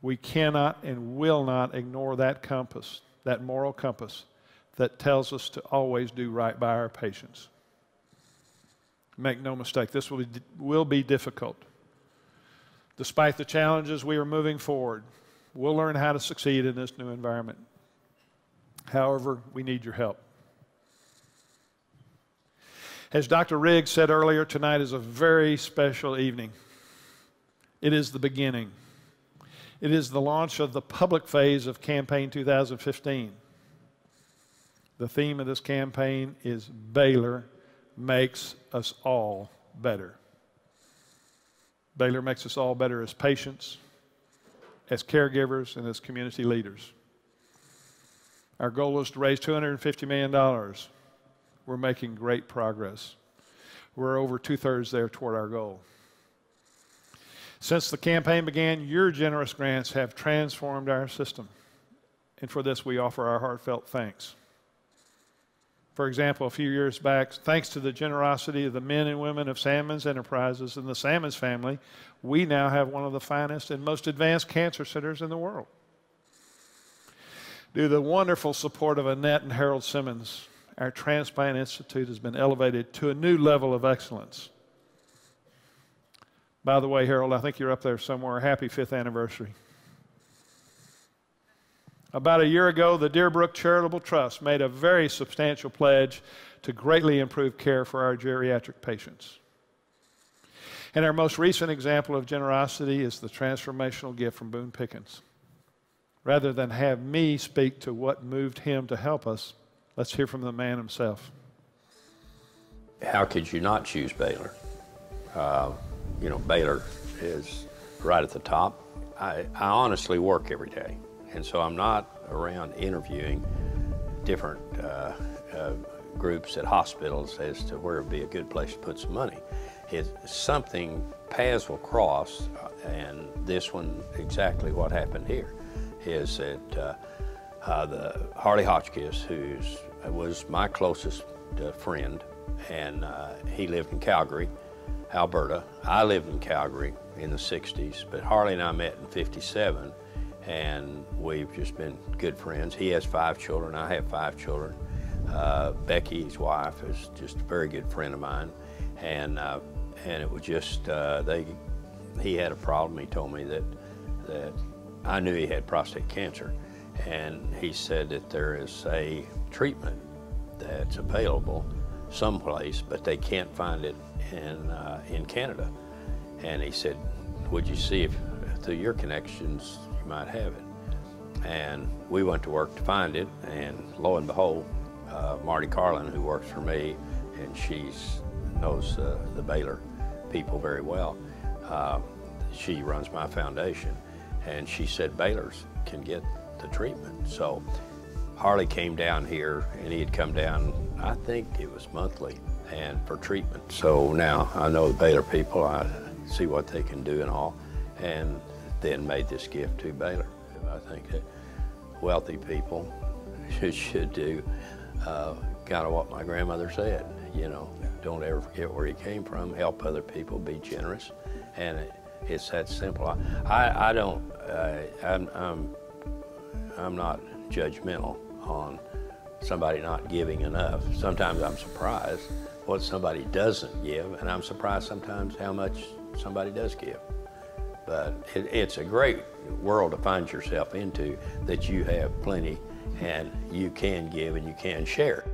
We cannot and will not ignore that compass, that moral compass that tells us to always do right by our patients. Make no mistake, this will be difficult. Despite the challenges, we are moving forward. We'll learn how to succeed in this new environment. However, we need your help. As Dr. Riggs said earlier, tonight is a very special evening. It is the beginning. It is the launch of the public phase of Campaign 2015. The theme of this campaign is Baylor makes us all better. Baylor makes us all better as patients, as caregivers, and as community leaders. Our goal is to raise $250 million. We're making great progress. We're over 2/3 there toward our goal. Since the campaign began, your generous grants have transformed our system. And for this, we offer our heartfelt thanks. For example, a few years back, thanks to the generosity of the men and women of Sammons Enterprises and the Sammons family, we now have one of the finest and most advanced cancer centers in the world. Due to the wonderful support of Annette and Harold Simmons, our Transplant Institute has been elevated to a new level of excellence. By the way, Harold, I think you're up there somewhere. Happy 5th anniversary. About a year ago, the Deerbrook Charitable Trust made a very substantial pledge to greatly improve care for our geriatric patients. And our most recent example of generosity is the transformational gift from Boone Pickens. Rather than have me speak to what moved him to help us, let's hear from the man himself. How could you not choose Baylor? You know, Baylor is right at the top. I honestly work every day, and so I'm not around interviewing different groups at hospitals as to where would be a good place to put some money. It's something, paths will cross, and this one, exactly what happened here, is that the Harley Hotchkiss, who was my closest friend, and he lived in Calgary, Alberta. I lived in Calgary in the 60s, but Harley and I met in 57, and we've just been good friends. He has 5 children, I have 5 children. Becky, his wife, is just a very good friend of mine, and it was just, he had a problem. He told me that I knew he had prostate cancer, and he said that there is a treatment that's available someplace, but they can't find it in Canada. And he said, would you see if through your connections you might have it? And we went to work to find it, and lo and behold, Marty Carlin, who works for me, and she knows the Baylor people very well, she runs my foundation, and she said Baylor's can get the treatment. So Harley came down here, and he had come down, I think it was monthly, and for treatment. So now I know the Baylor people, I see what they can do and all, and then made this gift to Baylor. I think that wealthy people should do kind of what my grandmother said, you know, don't ever forget where you came from, help other people, be generous, and it's that simple. I'm not judgmental on somebody not giving enough. Sometimes I'm surprised what somebody doesn't give, and I'm surprised sometimes how much somebody does give. But it's a great world to find yourself into, that you have plenty and you can give and you can share.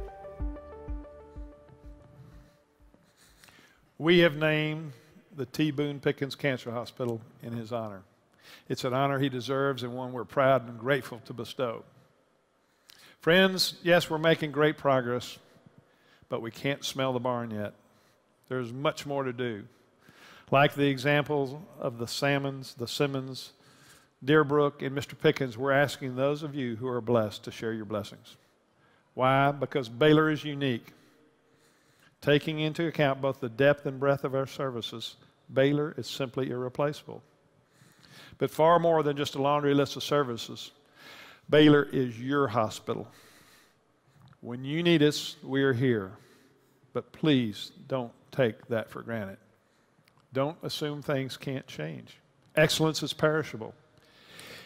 We have named the T. Boone Pickens Cancer Hospital in his honor. It's an honor he deserves and one we're proud and grateful to bestow. Friends, yes, we're making great progress, but we can't smell the barn yet. There's much more to do. Like the examples of the Salmons, the Simmons, Deerbrook, and Mr. Pickens, we're asking those of you who are blessed to share your blessings. Why? Because Baylor is unique. Taking into account both the depth and breadth of our services, Baylor is simply irreplaceable. But far more than just a laundry list of services, Baylor is your hospital. When you need us, we are here. but please don't take that for granted. Don't assume things can't change. Excellence is perishable.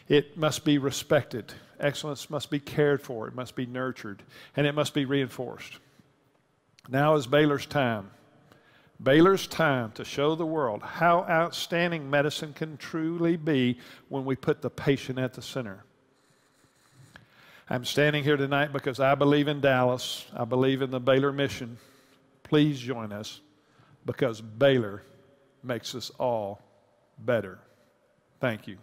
It must be respected. Excellence must be cared for. It must be nurtured. And it must be reinforced. Now is Baylor's time. Baylor's time to show the world how outstanding medicine can truly be when we put the patient at the center. I'm standing here tonight because I believe in Dallas. I believe in the Baylor mission. Please join us because Baylor makes us all better. Thank you.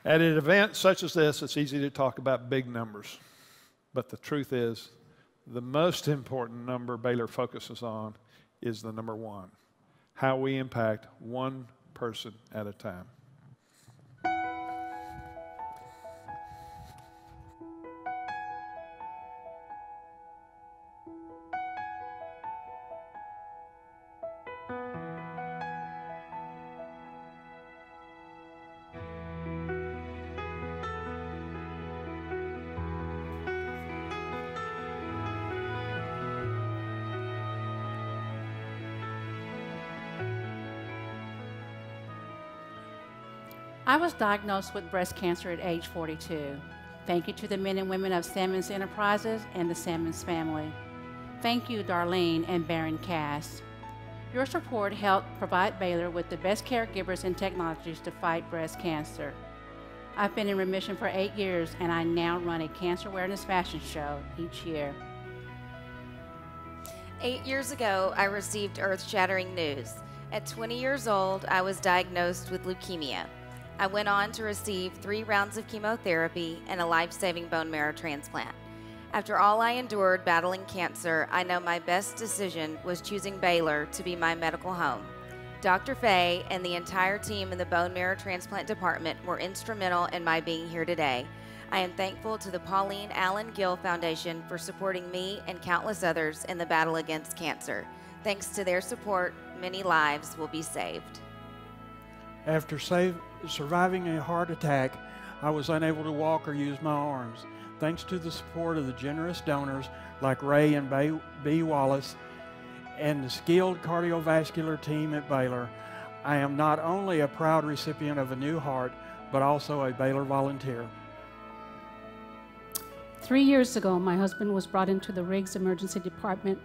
At an event such as this, it's easy to talk about big numbers. But the truth is, the most important number Baylor focuses on is the number one, how we impact one person at a time. I was diagnosed with breast cancer at age 42. Thank you to the men and women of Sammons Enterprises and the Sammons family. Thank you, Darlene and Baron Cass. Your support helped provide Baylor with the best caregivers and technologies to fight breast cancer. I've been in remission for 8 years, and I now run a cancer awareness fashion show each year. 8 years ago, I received earth-shattering news. At 20 years old, I was diagnosed with leukemia. I went on to receive 3 rounds of chemotherapy and a life-saving bone marrow transplant. After all I endured battling cancer, I know my best decision was choosing Baylor to be my medical home. Dr. Fay and the entire team in the bone marrow transplant department were instrumental in my being here today. I am thankful to the Pauline Allen Gill Foundation for supporting me and countless others in the battle against cancer. Thanks to their support, many lives will be saved. After surviving a heart attack, I was unable to walk or use my arms. Thanks to the support of the generous donors like Ray and B. Wallace and the skilled cardiovascular team at Baylor, I am not only a proud recipient of a new heart, but also a Baylor volunteer. 3 years ago, my husband was brought into the Riggs Emergency Department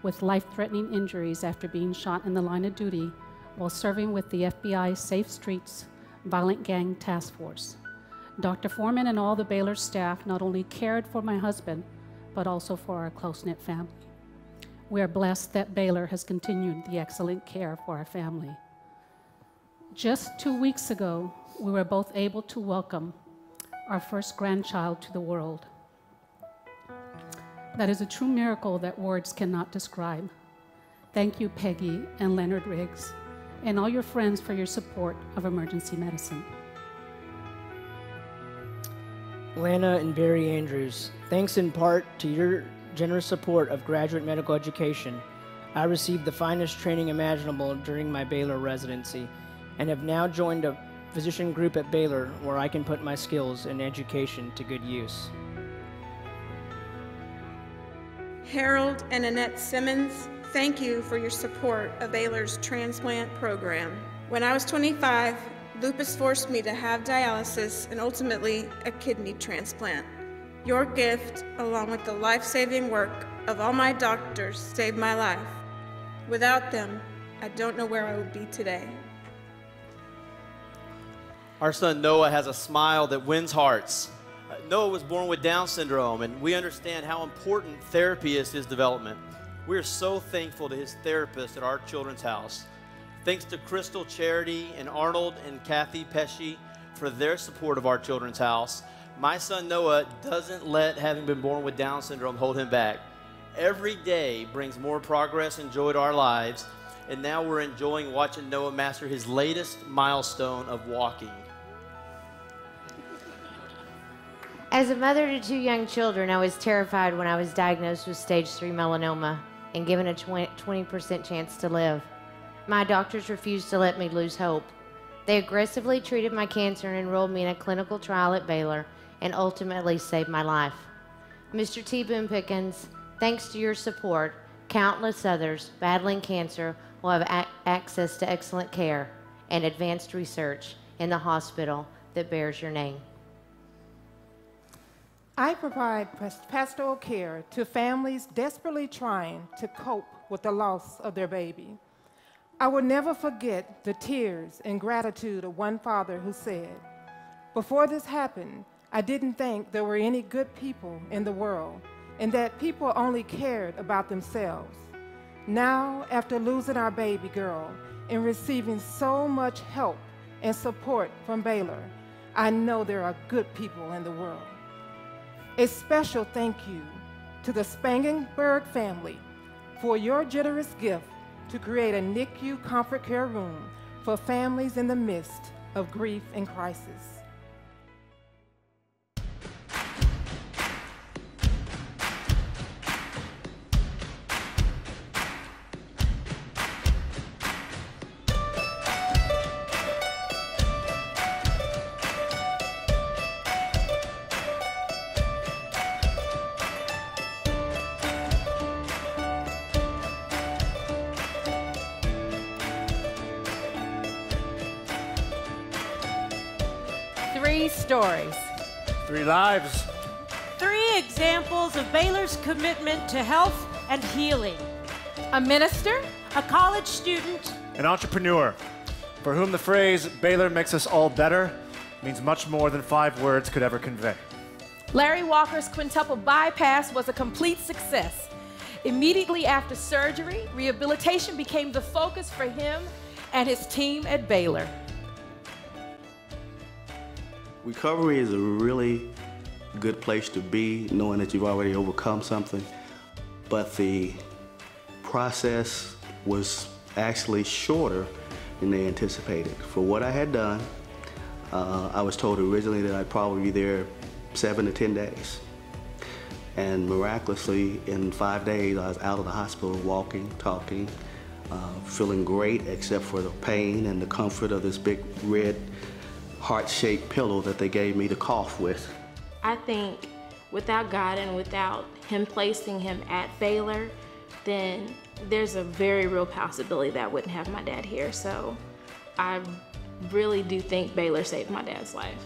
with life-threatening injuries after being shot in the line of duty while serving with the FBI Safe Streets Violent Gang Task Force. Dr. Foreman and all the Baylor staff not only cared for my husband, but also for our close-knit family. We are blessed that Baylor has continued the excellent care for our family. Just 2 weeks ago, we were both able to welcome our first grandchild to the world. That is a true miracle that words cannot describe. Thank you, Peggy and Leonard Riggs, and all your friends for your support of emergency medicine. Lana and Barry Andrews, thanks in part to your generous support of graduate medical education, I received the finest training imaginable during my Baylor residency and have now joined a physician group at Baylor where I can put my skills and education to good use. Harold and Annette Simmons, thank you for your support of Baylor's transplant program. When I was 25, lupus forced me to have dialysis and ultimately a kidney transplant. Your gift, along with the life-saving work of all my doctors, saved my life. Without them, I don't know where I would be today. Our son Noah has a smile that wins hearts. Noah was born with Down syndrome, and we understand how important therapy is to his development. We are so thankful to his therapist at our children's house. Thanks to Crystal Charity and Arnold and Kathy Pesci for their support of our children's house. My son Noah doesn't let having been born with Down syndrome hold him back. Every day brings more progress and joy to our lives, and now we're enjoying watching Noah master his latest milestone of walking. As a mother to 2 young children, I was terrified when I was diagnosed with stage 3 melanoma and given a 20% chance to live. My doctors refused to let me lose hope. They aggressively treated my cancer and enrolled me in a clinical trial at Baylor and ultimately saved my life. Mr. T. Boone Pickens, thanks to your support, countless others battling cancer will have access to excellent care and advanced research in the hospital that bears your name. I provide pastoral care to families desperately trying to cope with the loss of their baby. I will never forget the tears and gratitude of one father who said, "Before this happened, I didn't think there were any good people in the world and that people only cared about themselves. Now, after losing our baby girl and receiving so much help and support from Baylor, I know there are good people in the world." A special thank you to the Spangenberg family for your generous gift to create a NICU comfort care room for families in the midst of grief and crisis. Three stories. 3 lives. 3 examples of Baylor's commitment to health and healing. A minister, a college student, An entrepreneur for whom the phrase "Baylor makes us all better" means much more than 5 words could ever convey. Larry Walker's quintuple bypass was a complete success. Immediately after surgery, rehabilitation became the focus for him and his team at Baylor. Recovery is a really good place to be, knowing that you've already overcome something. But the process was actually shorter than they anticipated. For what I had done, I was told originally that I'd probably be there 7 to 10 days. And miraculously, in 5 days, I was out of the hospital, walking, talking, feeling great, except for the pain and the comfort of this big red heart-shaped pillow that they gave me to cough with. I think without God and without Him placing him at Baylor, then there's a very real possibility that I wouldn't have my dad here. So I really do think Baylor saved my dad's life.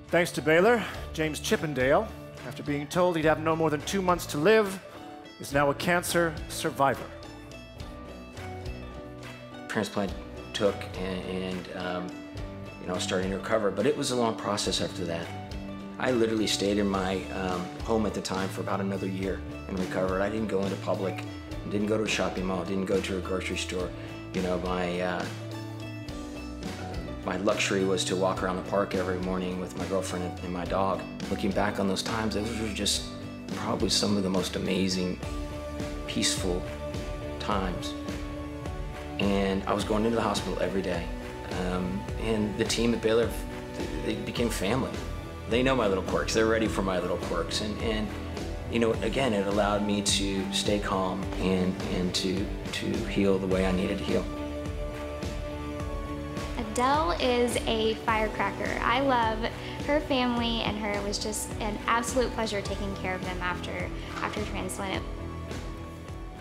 Thanks to Baylor, James Chippendale, after being told he'd have no more than 2 months to live, is now a cancer survivor. Transplant took and starting to recover, but it was a long process after that. I literally stayed in my home at the time for about another year and recovered. I didn't go into public, didn't go to a shopping mall, didn't go to a grocery store. You know, my luxury was to walk around the park every morning with my girlfriend and my dog. Looking back on those times, those were just probably some of the most amazing, peaceful times. And I was going into the hospital every day. And the team at Baylor, they became family. They know my little quirks. They're ready for my little quirks. And you know, again, it allowed me to stay calm and to heal the way I needed to heal. Adele is a firecracker. I love her family and her. It was just an absolute pleasure taking care of them after transplant.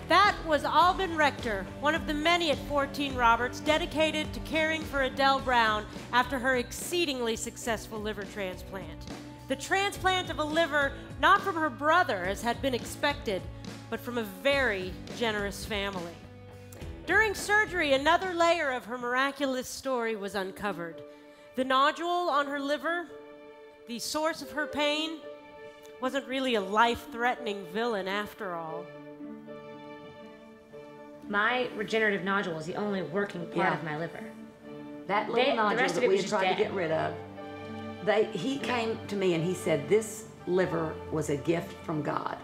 That was Alban Rector, one of the many at 14 Roberts dedicated to caring for Adele Brown after her exceedingly successful liver transplant. The transplant of a liver not from her brother, as had been expected, but from a very generous family. During surgery, another layer of her miraculous story was uncovered. The nodule on her liver, the source of her pain, wasn't really a life-threatening villain after all. My regenerative nodule is the only working part of my liver. That little nodule that we tried to get rid of, he came to me and he said this liver was a gift from God.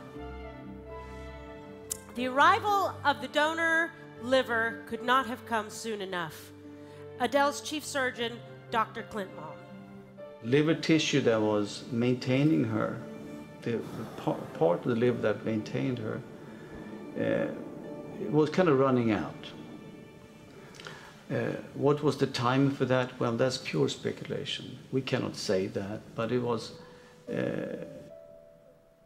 The arrival of the donor liver could not have come soon enough. Adele's chief surgeon, Dr. Clintmall. Liver tissue that was maintaining her, the part of the liver that maintained her, it was kind of running out. What was the time for that? Well, that's pure speculation. We cannot say that, but it was,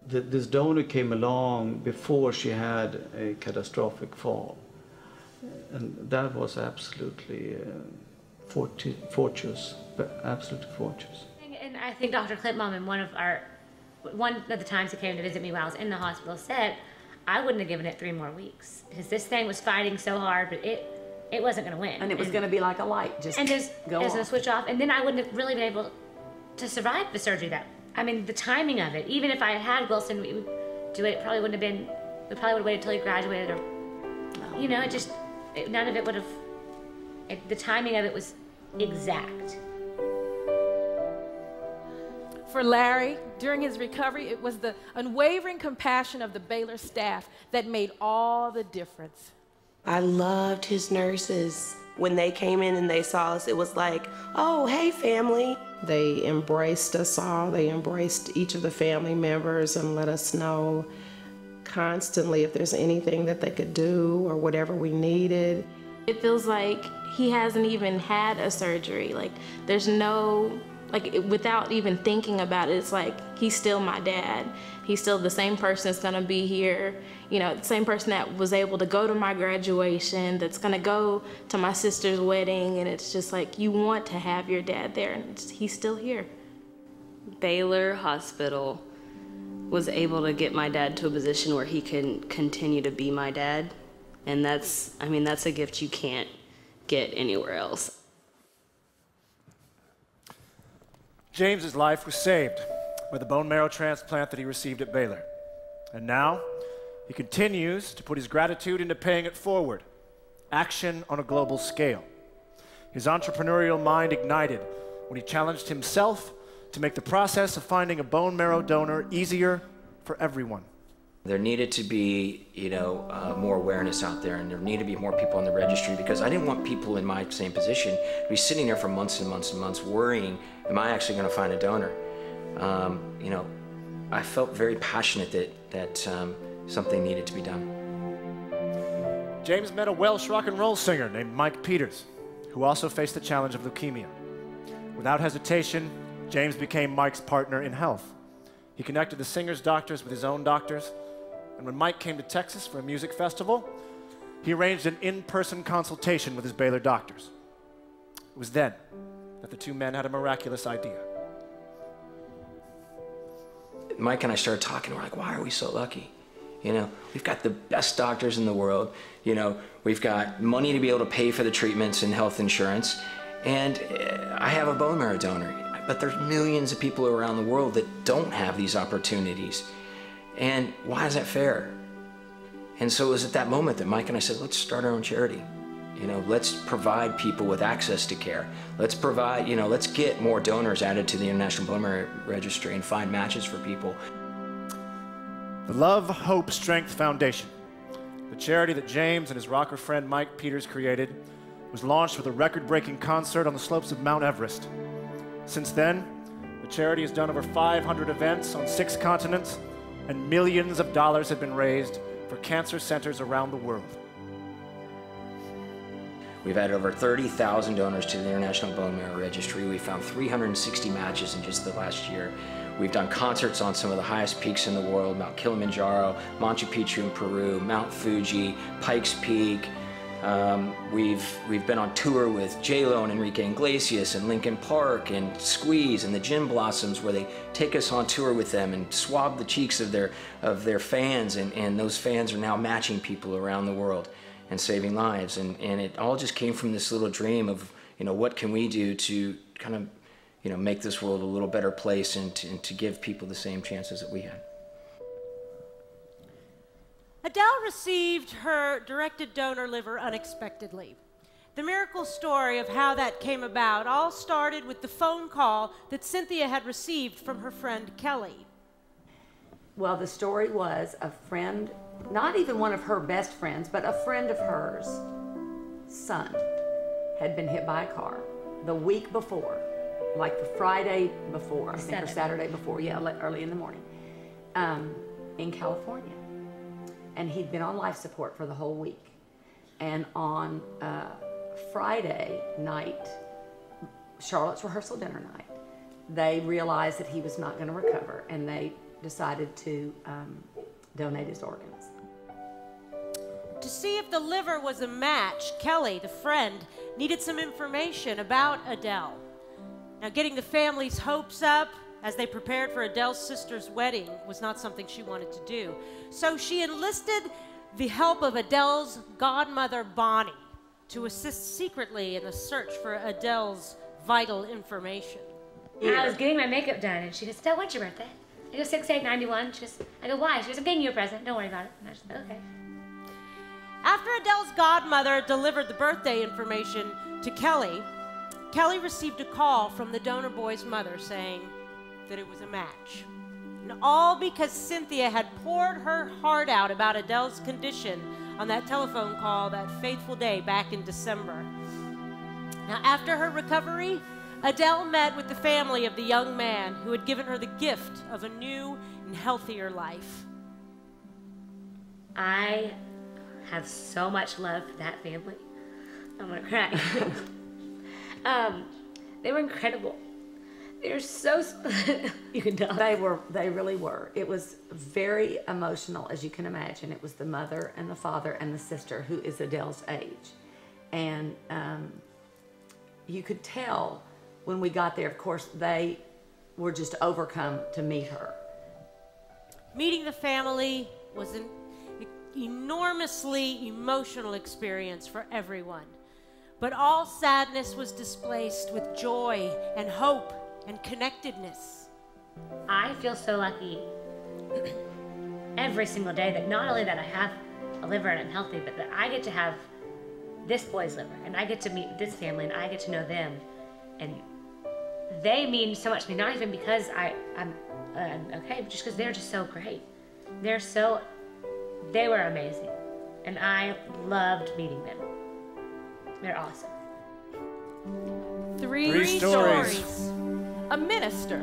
this donor came along before she had a catastrophic fall. And that was absolutely fortuitous, absolutely fortuitous. And I think Dr. Klipmom in one of the times he came to visit me while I was in the hospital said, I wouldn't have given it 3 more weeks because this thing was fighting so hard, but it wasn't going to win. And it was going to be like a light, just go off. A switch off. And then I wouldn't have really been able to survive the surgery. The timing of it, even if I had Wilson, we would do it, probably wouldn't have been, we probably would have waited until he graduated or, none of it would have, the timing of it was exact. For Larry, during his recovery, it was the unwavering compassion of the Baylor staff that made all the difference. I loved his nurses. When they came in and they saw us, it was like, oh, hey, family. They embraced us all. They embraced each of the family members and let us know constantly if there's anything that they could do or whatever we needed. It feels like he hasn't even had a surgery. Like, there's no, without even thinking about it, it's like, he's still my dad. He's still the same person that's gonna be here. The same person that was able to go to my graduation, that's gonna go to my sister's wedding, and it's just like, you want to have your dad there, and he's still here. Baylor Hospital was able to get my dad to a position where he can continue to be my dad. And that's a gift you can't get anywhere else. James's life was saved by the bone marrow transplant that he received at Baylor. And now, he continues to put his gratitude into paying it forward, action on a global scale. His entrepreneurial mind ignited when he challenged himself to make the process of finding a bone marrow donor easier for everyone. There needed to be, more awareness out there, and there needed to be more people on the registry, because I didn't want people in my same position to be sitting there for months and months and months worrying, am I actually going to find a donor? I felt very passionate that something needed to be done. James met a Welsh rock and roll singer named Mike Peters, who also faced the challenge of leukemia. Without hesitation, James became Mike's partner in health. He connected the singer's doctors with his own doctors, and when Mike came to Texas for a music festival, he arranged an in-person consultation with his Baylor doctors. It was then that the two men had a miraculous idea. Mike and I started talking. We're like, why are we so lucky? We've got the best doctors in the world. We've got money to be able to pay for the treatments and health insurance. And I have a bone marrow donor. But there's millions of people around the world that don't have these opportunities. And why is that fair? And so it was at that moment that Mike and I said, let's start our own charity. Let's provide people with access to care. Let's provide, let's get more donors added to the International Bone Marrow Registry and find matches for people. The Love, Hope, Strength Foundation, the charity that James and his rocker friend Mike Peters created, was launched with a record-breaking concert on the slopes of Mount Everest. Since then, the charity has done over 500 events on 6 continents, and millions of dollars have been raised for cancer centers around the world. We've added over 30,000 donors to the International Bone Marrow Registry. We found 360 matches in just the last year. We've done concerts on some of the highest peaks in the world: Mount Kilimanjaro, Machu Picchu in Peru, Mount Fuji, Pikes Peak. We've been on tour with J-Lo and Enrique Iglesias and Linkin Park and Squeeze and the Gin Blossoms, where they take us on tour with them and swab the cheeks of their fans, and those fans are now matching people around the world and saving lives. And it all just came from this little dream of, what can we do to kind of, make this world a little better place and to give people the same chances that we had. Adele received her directed donor liver unexpectedly. The miracle story of how that came about all started with the phone call that Cynthia had received from her friend Kelly. Well, the story was a friend, not even one of her best friends, but a friend of hers' son had been hit by a car the week before, like the Friday before, I think, or Saturday before, early in the morning, in California. And he'd been on life support for the whole week. And on Friday night, Charlotte's rehearsal dinner night, they realized that he was not going to recover, and they decided to donate his organs. To see if the liver was a match, Kelly, the friend, needed some information about Adele. Now, getting the family's hopes up as they prepared for Adele's sister's wedding was not something she wanted to do. So she enlisted the help of Adele's godmother, Bonnie, to assist secretly in the search for Adele's vital information. I was getting my makeup done, and she goes, Adele, when's your birthday? I go, 6/8/91. She goes, I go, why? She goes, I'm getting you a present. Don't worry about it. And I just, okay. After Adele's godmother delivered the birthday information to Kelly, Kelly received a call from the donor boy's mother saying that it was a match. And all because Cynthia had poured her heart out about Adele's condition on that telephone call that fateful day back in December. Now, after her recovery, Adele met with the family of the young man who had given her the gift of a new and healthier life. I have so much love for that family. I'm gonna cry. They were incredible. They're so, you can tell. They really were. It was very emotional, as you can imagine. It was the mother and the father and the sister, who is Adele's age. And you could tell when we got there, of course, they were just overcome to meet her. Meeting the family was an enormously emotional experience for everyone. But all sadness was displaced with joy and hope and connectedness. I feel so lucky every single day that not only that I have a liver and I'm healthy, but that I get to have this boy's liver, and I get to meet this family, and I get to know them, and they mean so much to me, not even because I'm okay, but just because they're just so great. They were amazing, and I loved meeting them. They're awesome. Three stories. A minister.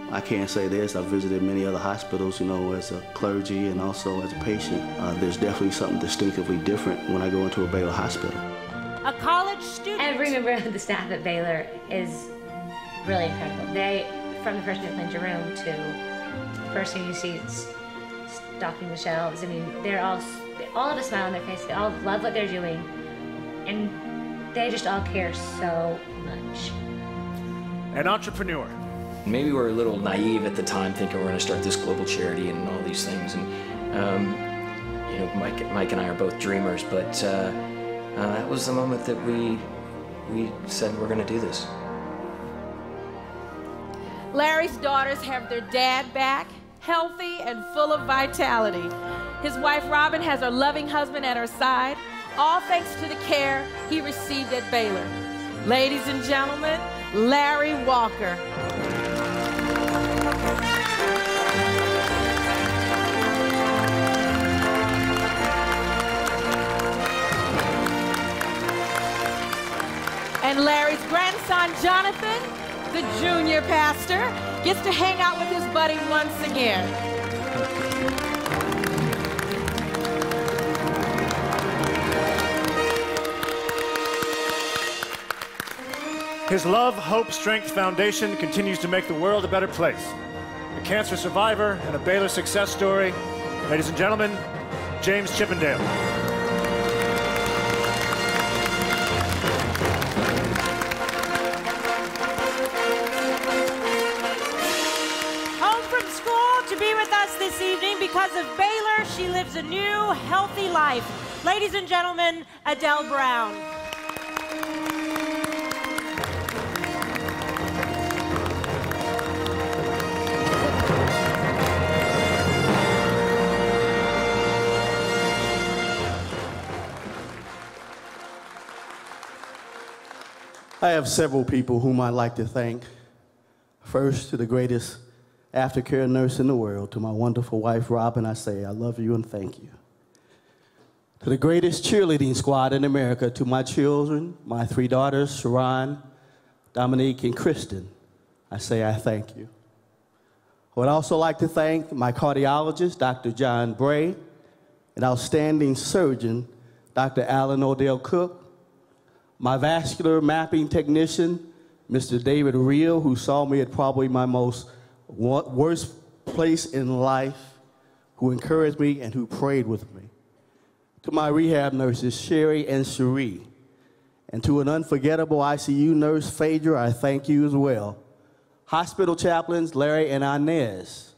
I can't say this. I've visited many other hospitals, you know, as a clergy and also as a patient. There's definitely something distinctively different when I go into a Baylor hospital. A college student. Every member of the staff at Baylor is really incredible. From the person who cleans your room to the person you see stocking the shelves. I mean, they're all have a smile on their face. They all love what they're doing, and they just all care so much. An entrepreneur. Maybe we were a little naive at the time, thinking we're going to start this global charity and all these things. And you know, Mike and I are both dreamers, but that was the moment that we said we're going to do this. Larry's daughters have their dad back, healthy and full of vitality. His wife, Robin, has her loving husband at her side, all thanks to the care he received at Baylor. Ladies and gentlemen, Larry Walker. And Larry's grandson, Jonathan, the junior pastor, gets to hang out with his buddy once again. His Love, Hope, Strength Foundation continues to make the world a better place. A cancer survivor and a Baylor success story. Ladies and gentlemen, James Chippendale. Home from school to be with us this evening because of Baylor. She lives a new, healthy life. Ladies and gentlemen, Adele Brown. I have several people whom I'd like to thank. First, to the greatest aftercare nurse in the world, to my wonderful wife, Robin, I say I love you and thank you. To the greatest cheerleading squad in America, to my children, my 3 daughters, Sharon, Dominique, and Kristen, I say I thank you. I would also like to thank my cardiologist, Dr. John Bray, an outstanding surgeon, Dr. Alan Odell Cook, my vascular mapping technician, Mr. David Reel, who saw me at probably my most worst place in life, who encouraged me and who prayed with me. To my rehab nurses, Sherry and Cherie, and to an unforgettable ICU nurse, Phaedra, I thank you as well. Hospital chaplains, Larry and Inez,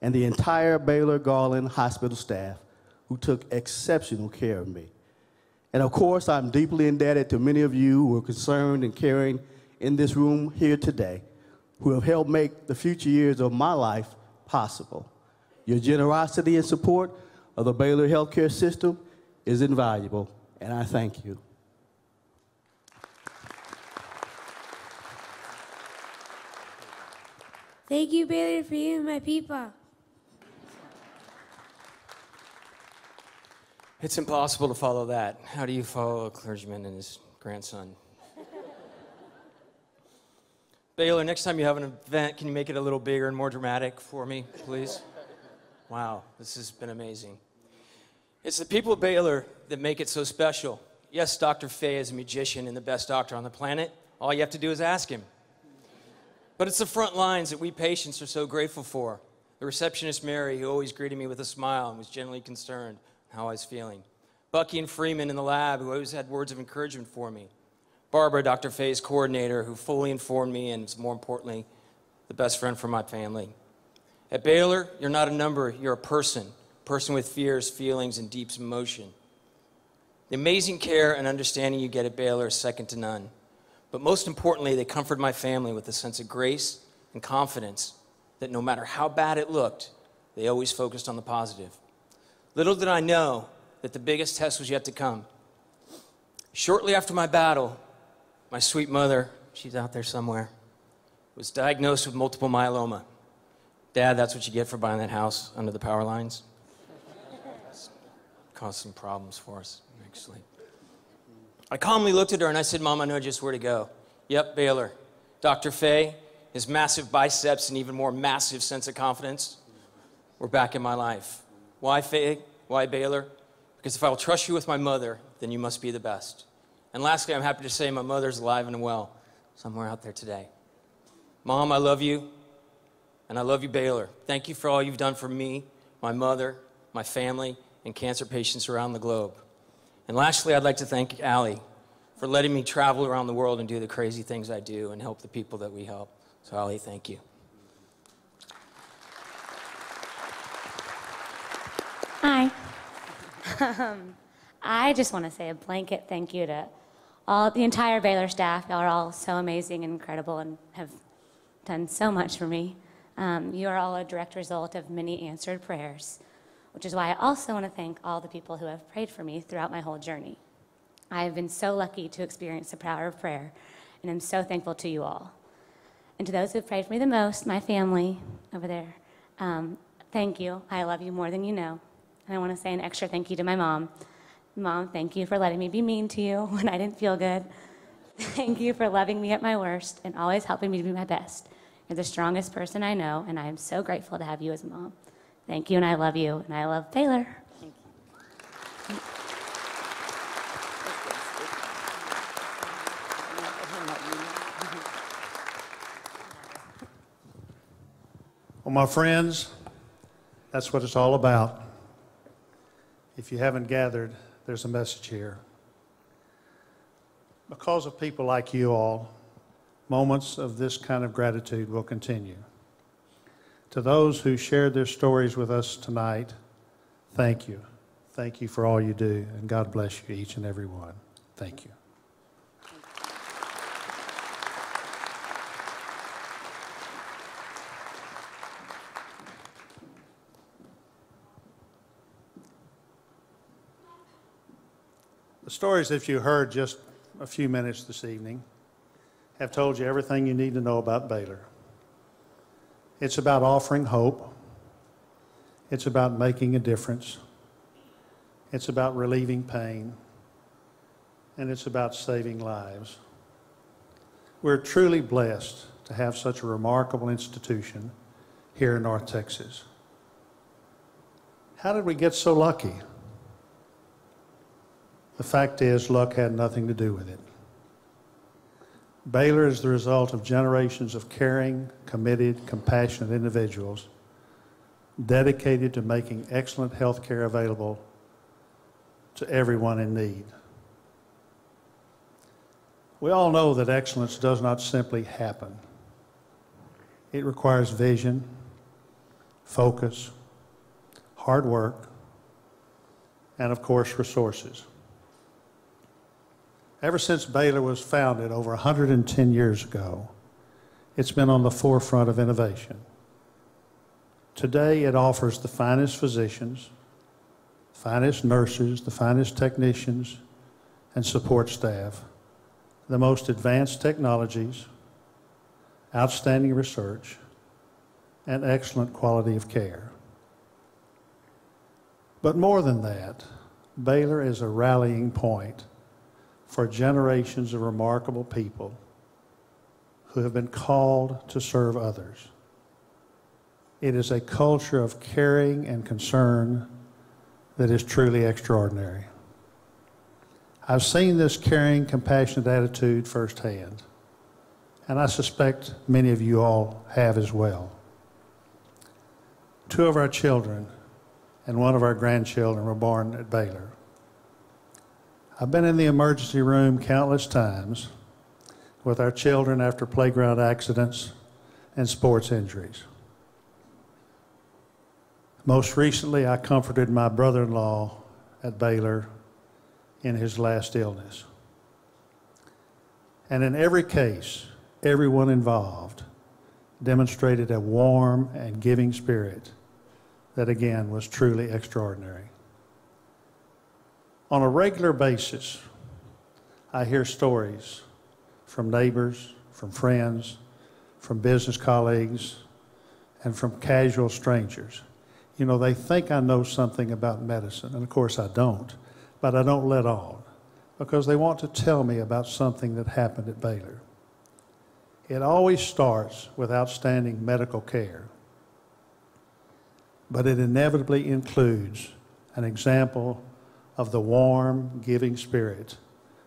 and the entire Baylor Garland hospital staff who took exceptional care of me. And of course, I'm deeply indebted to many of you who are concerned and caring in this room here today, who have helped make the future years of my life possible. Your generosity and support of the Baylor healthcare system is invaluable, and I thank you. Thank you, Baylor, for you and my people. It's impossible to follow that. How do you follow a clergyman and his grandson? Baylor, next time you have an event, can you make it a little bigger and more dramatic for me, please? Wow, this has been amazing. It's the people of Baylor that make it so special. Yes, Dr. Fay is a magician and the best doctor on the planet. All you have to do is ask him. But it's the front lines that we patients are so grateful for. The receptionist, Mary, who always greeted me with a smile and was generally concerned how I was feeling. Bucky and Freeman in the lab, who always had words of encouragement for me. Barbara, Dr. Fay's coordinator, who fully informed me and is, more importantly, the best friend for my family. At Baylor, you're not a number, you're a person with fears, feelings, and deep emotion. The amazing care and understanding you get at Baylor is second to none. But most importantly, they comfort my family with a sense of grace and confidence that no matter how bad it looked, they always focused on the positive. Little did I know that the biggest test was yet to come. Shortly after my battle, my sweet mother, she's out there somewhere, was diagnosed with multiple myeloma. Dad, that's what you get for buying that house under the power lines. It's caused some problems for us, actually. I calmly looked at her and I said, Mom, I know just where to go. Yep, Baylor. Dr. Fay, his massive biceps and even more massive sense of confidence were back in my life. Why Fay? Why Baylor? Because if I will trust you with my mother, then you must be the best. And lastly, I'm happy to say my mother's alive and well, somewhere out there today. Mom, I love you, and I love you, Baylor. Thank you for all you've done for me, my mother, my family, and cancer patients around the globe. And lastly, I'd like to thank Allie for letting me travel around the world and do the crazy things I do and help the people that we help. So Allie, thank you. Hi. I just want to say a blanket thank you to the entire Baylor staff. Y'all are all so amazing and incredible and have done so much for me. You are all a direct result of many answered prayers, which is why I also want to thank all the people who have prayed for me throughout my whole journey. I have been so lucky to experience the power of prayer, and I'm so thankful to you all. And to those who have prayed for me the most, my family over there, thank you. I love you more than you know. And I want to say an extra thank you to my mom. Mom, thank you for letting me be mean to you when I didn't feel good. Thank you for loving me at my worst and always helping me to be my best. You're the strongest person I know, and I am so grateful to have you as a mom. Thank you, and I love you, and I love Baylor. Thank you. Well, my friends, that's what it's all about. If you haven't gathered, there's a message here. Because of people like you all, moments of this kind of gratitude will continue. To those who shared their stories with us tonight, thank you. Thank you for all you do, and God bless you, each and every one. Thank you. The stories that you heard just a few minutes this evening have told you everything you need to know about Baylor. It's about offering hope. It's about making a difference. It's about relieving pain. And it's about saving lives. We're truly blessed to have such a remarkable institution here in North Texas. How did we get so lucky? The fact is, luck had nothing to do with it. Baylor is the result of generations of caring, committed, compassionate individuals dedicated to making excellent health care available to everyone in need. We all know that excellence does not simply happen. It requires vision, focus, hard work, and of course, resources. Ever since Baylor was founded over 110 years ago, it's been on the forefront of innovation. Today, it offers the finest physicians, finest nurses, the finest technicians and support staff, the most advanced technologies, outstanding research, and excellent quality of care. But more than that, Baylor is a rallying point for generations of remarkable people who have been called to serve others. It is a culture of caring and concern that is truly extraordinary. I've seen this caring, compassionate attitude firsthand, and I suspect many of you all have as well. 2 of our children and 1 of our grandchildren were born at Baylor. I've been in the emergency room countless times with our children after playground accidents and sports injuries. Most recently, I comforted my brother-in-law at Baylor in his last illness. And in every case, everyone involved demonstrated a warm and giving spirit that, again, was truly extraordinary. On a regular basis, I hear stories from neighbors, from friends, from business colleagues, and from casual strangers. You know, they think I know something about medicine, and of course I don't, but I don't let on, because they want to tell me about something that happened at Baylor. It always starts with outstanding medical care, but it inevitably includes an example of the warm, giving spirit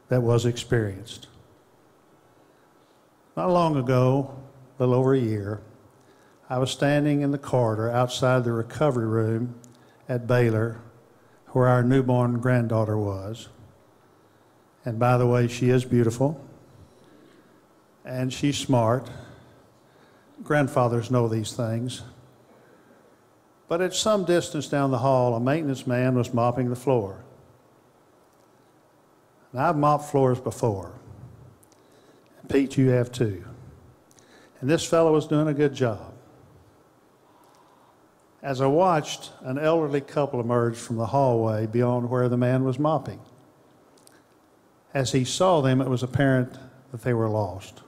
that was experienced. Not long ago, a little over a year, I was standing in the corridor outside the recovery room at Baylor where our newborn granddaughter was. And by the way, she is beautiful and she's smart. Grandfathers know these things. But at some distance down the hall, a maintenance man was mopping the floor. Now, I've mopped floors before. And Pete, you have too. And this fellow was doing a good job. As I watched, an elderly couple emerged from the hallway beyond where the man was mopping. As he saw them, it was apparent that they were lost.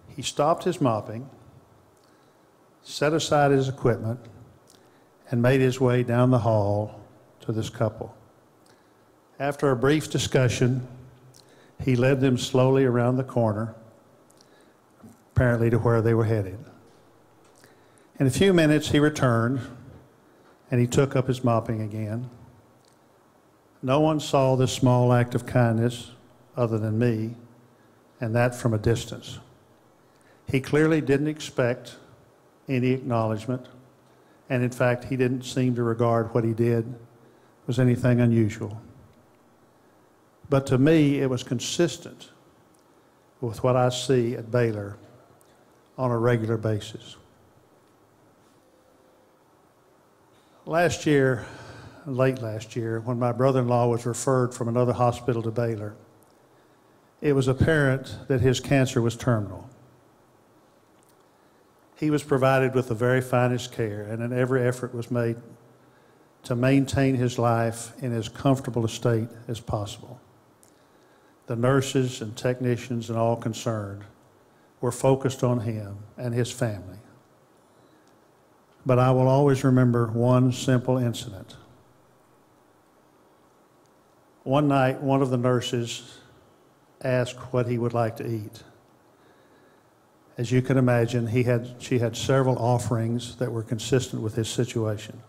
He stopped his mopping, set aside his equipment, and made his way down the hall to this couple. After a brief discussion, he led them slowly around the corner, apparently to where they were headed. In a few minutes, he returned, and he took up his mopping again. No one saw this small act of kindness other than me, and that from a distance. He clearly didn't expect any acknowledgement, and in fact, he didn't seem to regard what he did was anything unusual. But to me, it was consistent with what I see at Baylor on a regular basis. Last year, late last year, when my brother-in-law was referred from another hospital to Baylor, it was apparent that his cancer was terminal. He was provided with the very finest care, and an every effort was made to maintain his life in as comfortable a state as possible. The nurses and technicians and all concerned were focused on him and his family. But I will always remember one simple incident. One night, one of the nurses asked what he would like to eat. As you can imagine, she had several offerings that were consistent with his situation.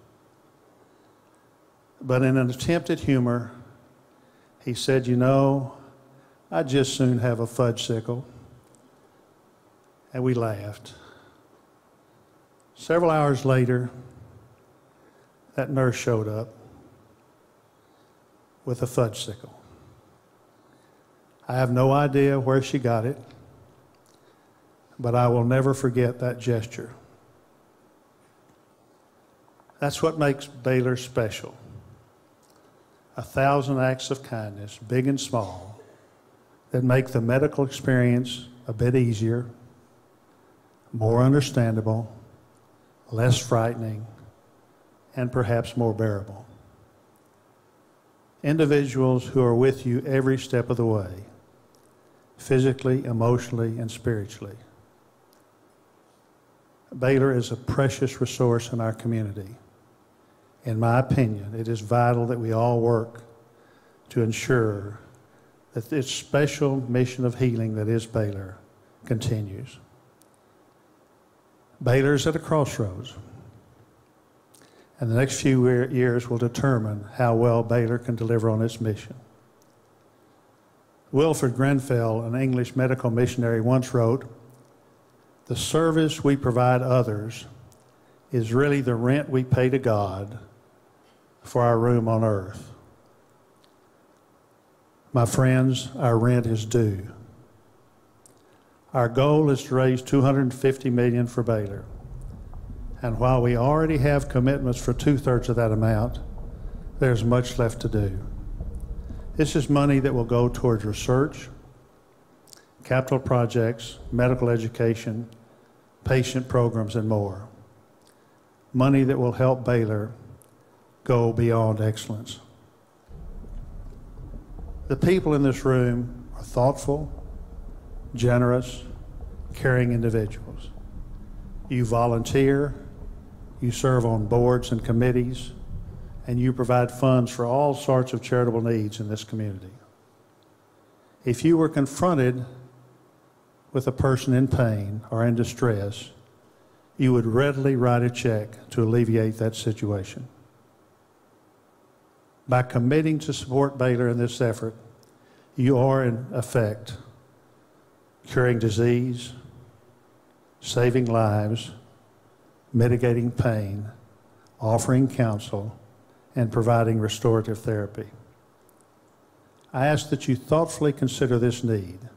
But in an attempt at humor, he said, "You know, I'd just soon have a fudgesicle." And we laughed. Several hours later, that nurse showed up with a fudgesicle. I have no idea where she got it, but I will never forget that gesture. That's what makes Baylor special. 1,000 acts of kindness, big and small, that make the medical experience a bit easier, more understandable, less frightening, and perhaps more bearable. Individuals who are with you every step of the way, physically, emotionally, and spiritually. Baylor is a precious resource in our community. In my opinion, it is vital that we all work to ensure that this special mission of healing that is Baylor continues. Baylor is at a crossroads, and the next few years will determine how well Baylor can deliver on its mission. Wilfred Grenfell, an English medical missionary, once wrote, "The service we provide others is really the rent we pay to God for our room on earth." My friends, our rent is due. Our goal is to raise $250 million for Baylor. And while we already have commitments for 2/3 of that amount, there's much left to do. This is money that will go towards research, capital projects, medical education, patient programs, and more. Money that will help Baylor go beyond excellence. The people in this room are thoughtful, generous, caring individuals. You volunteer, you serve on boards and committees, and you provide funds for all sorts of charitable needs in this community. If you were confronted with a person in pain or in distress, you would readily write a check to alleviate that situation. By committing to support Baylor in this effort, you are in effect curing disease, saving lives, mitigating pain, offering counsel, and providing restorative therapy. I ask that you thoughtfully consider this need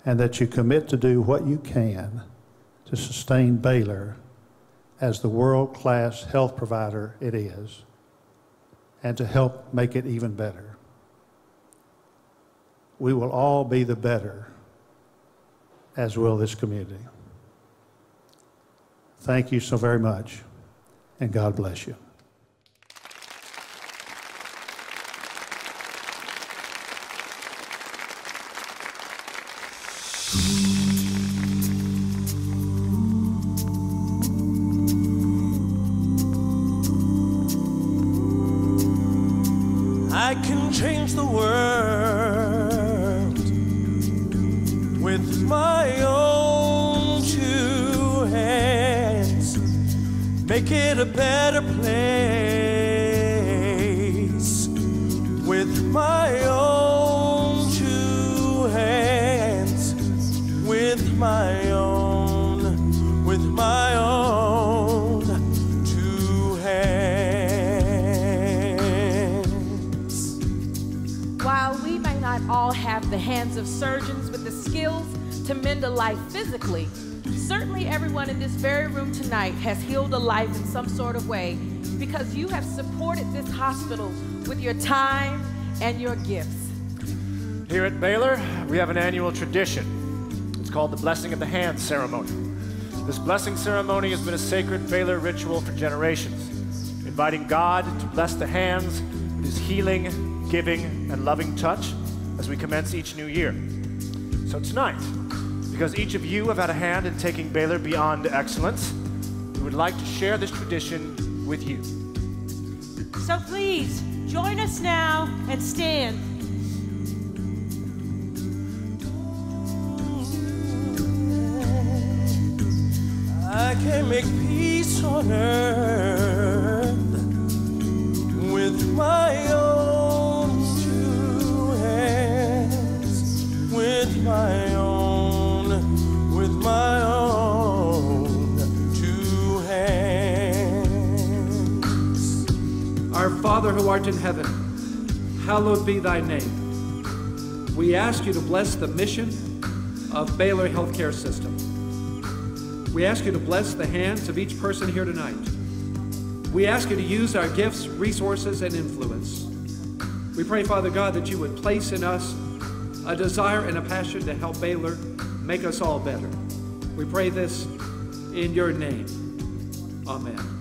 and that you commit to do what you can to sustain Baylor as the world-class health provider it is and to help make it even better. We will all be the better, as will this community. Thank you so very much, and God bless you. I can change the world with my own two hands, make it a better place with my own two hands, with my own two hands. While we may not all have the hands of surgeons with the skills to mend a life physically, certainly everyone in this very room tonight has healed a life in some sort of way because you have supported this hospital with your time and your gifts. Here at Baylor, we have an annual tradition. It's called the Blessing of the Hands ceremony. This blessing ceremony has been a sacred Baylor ritual for generations, inviting God to bless the hands with his healing, giving, and loving touch as we commence each new year. So tonight, because each of you have had a hand in taking Baylor beyond excellence, we would like to share this tradition with you. So please, join us now and stand. I can make peace on earth Father who art in heaven, hallowed be thy name. We ask you to bless the mission of Baylor Healthcare System. We ask you to bless the hands of each person here tonight. We ask you to use our gifts, resources, and influence. We pray, Father God, that you would place in us a desire and a passion to help Baylor make us all better. We pray this in your name. Amen.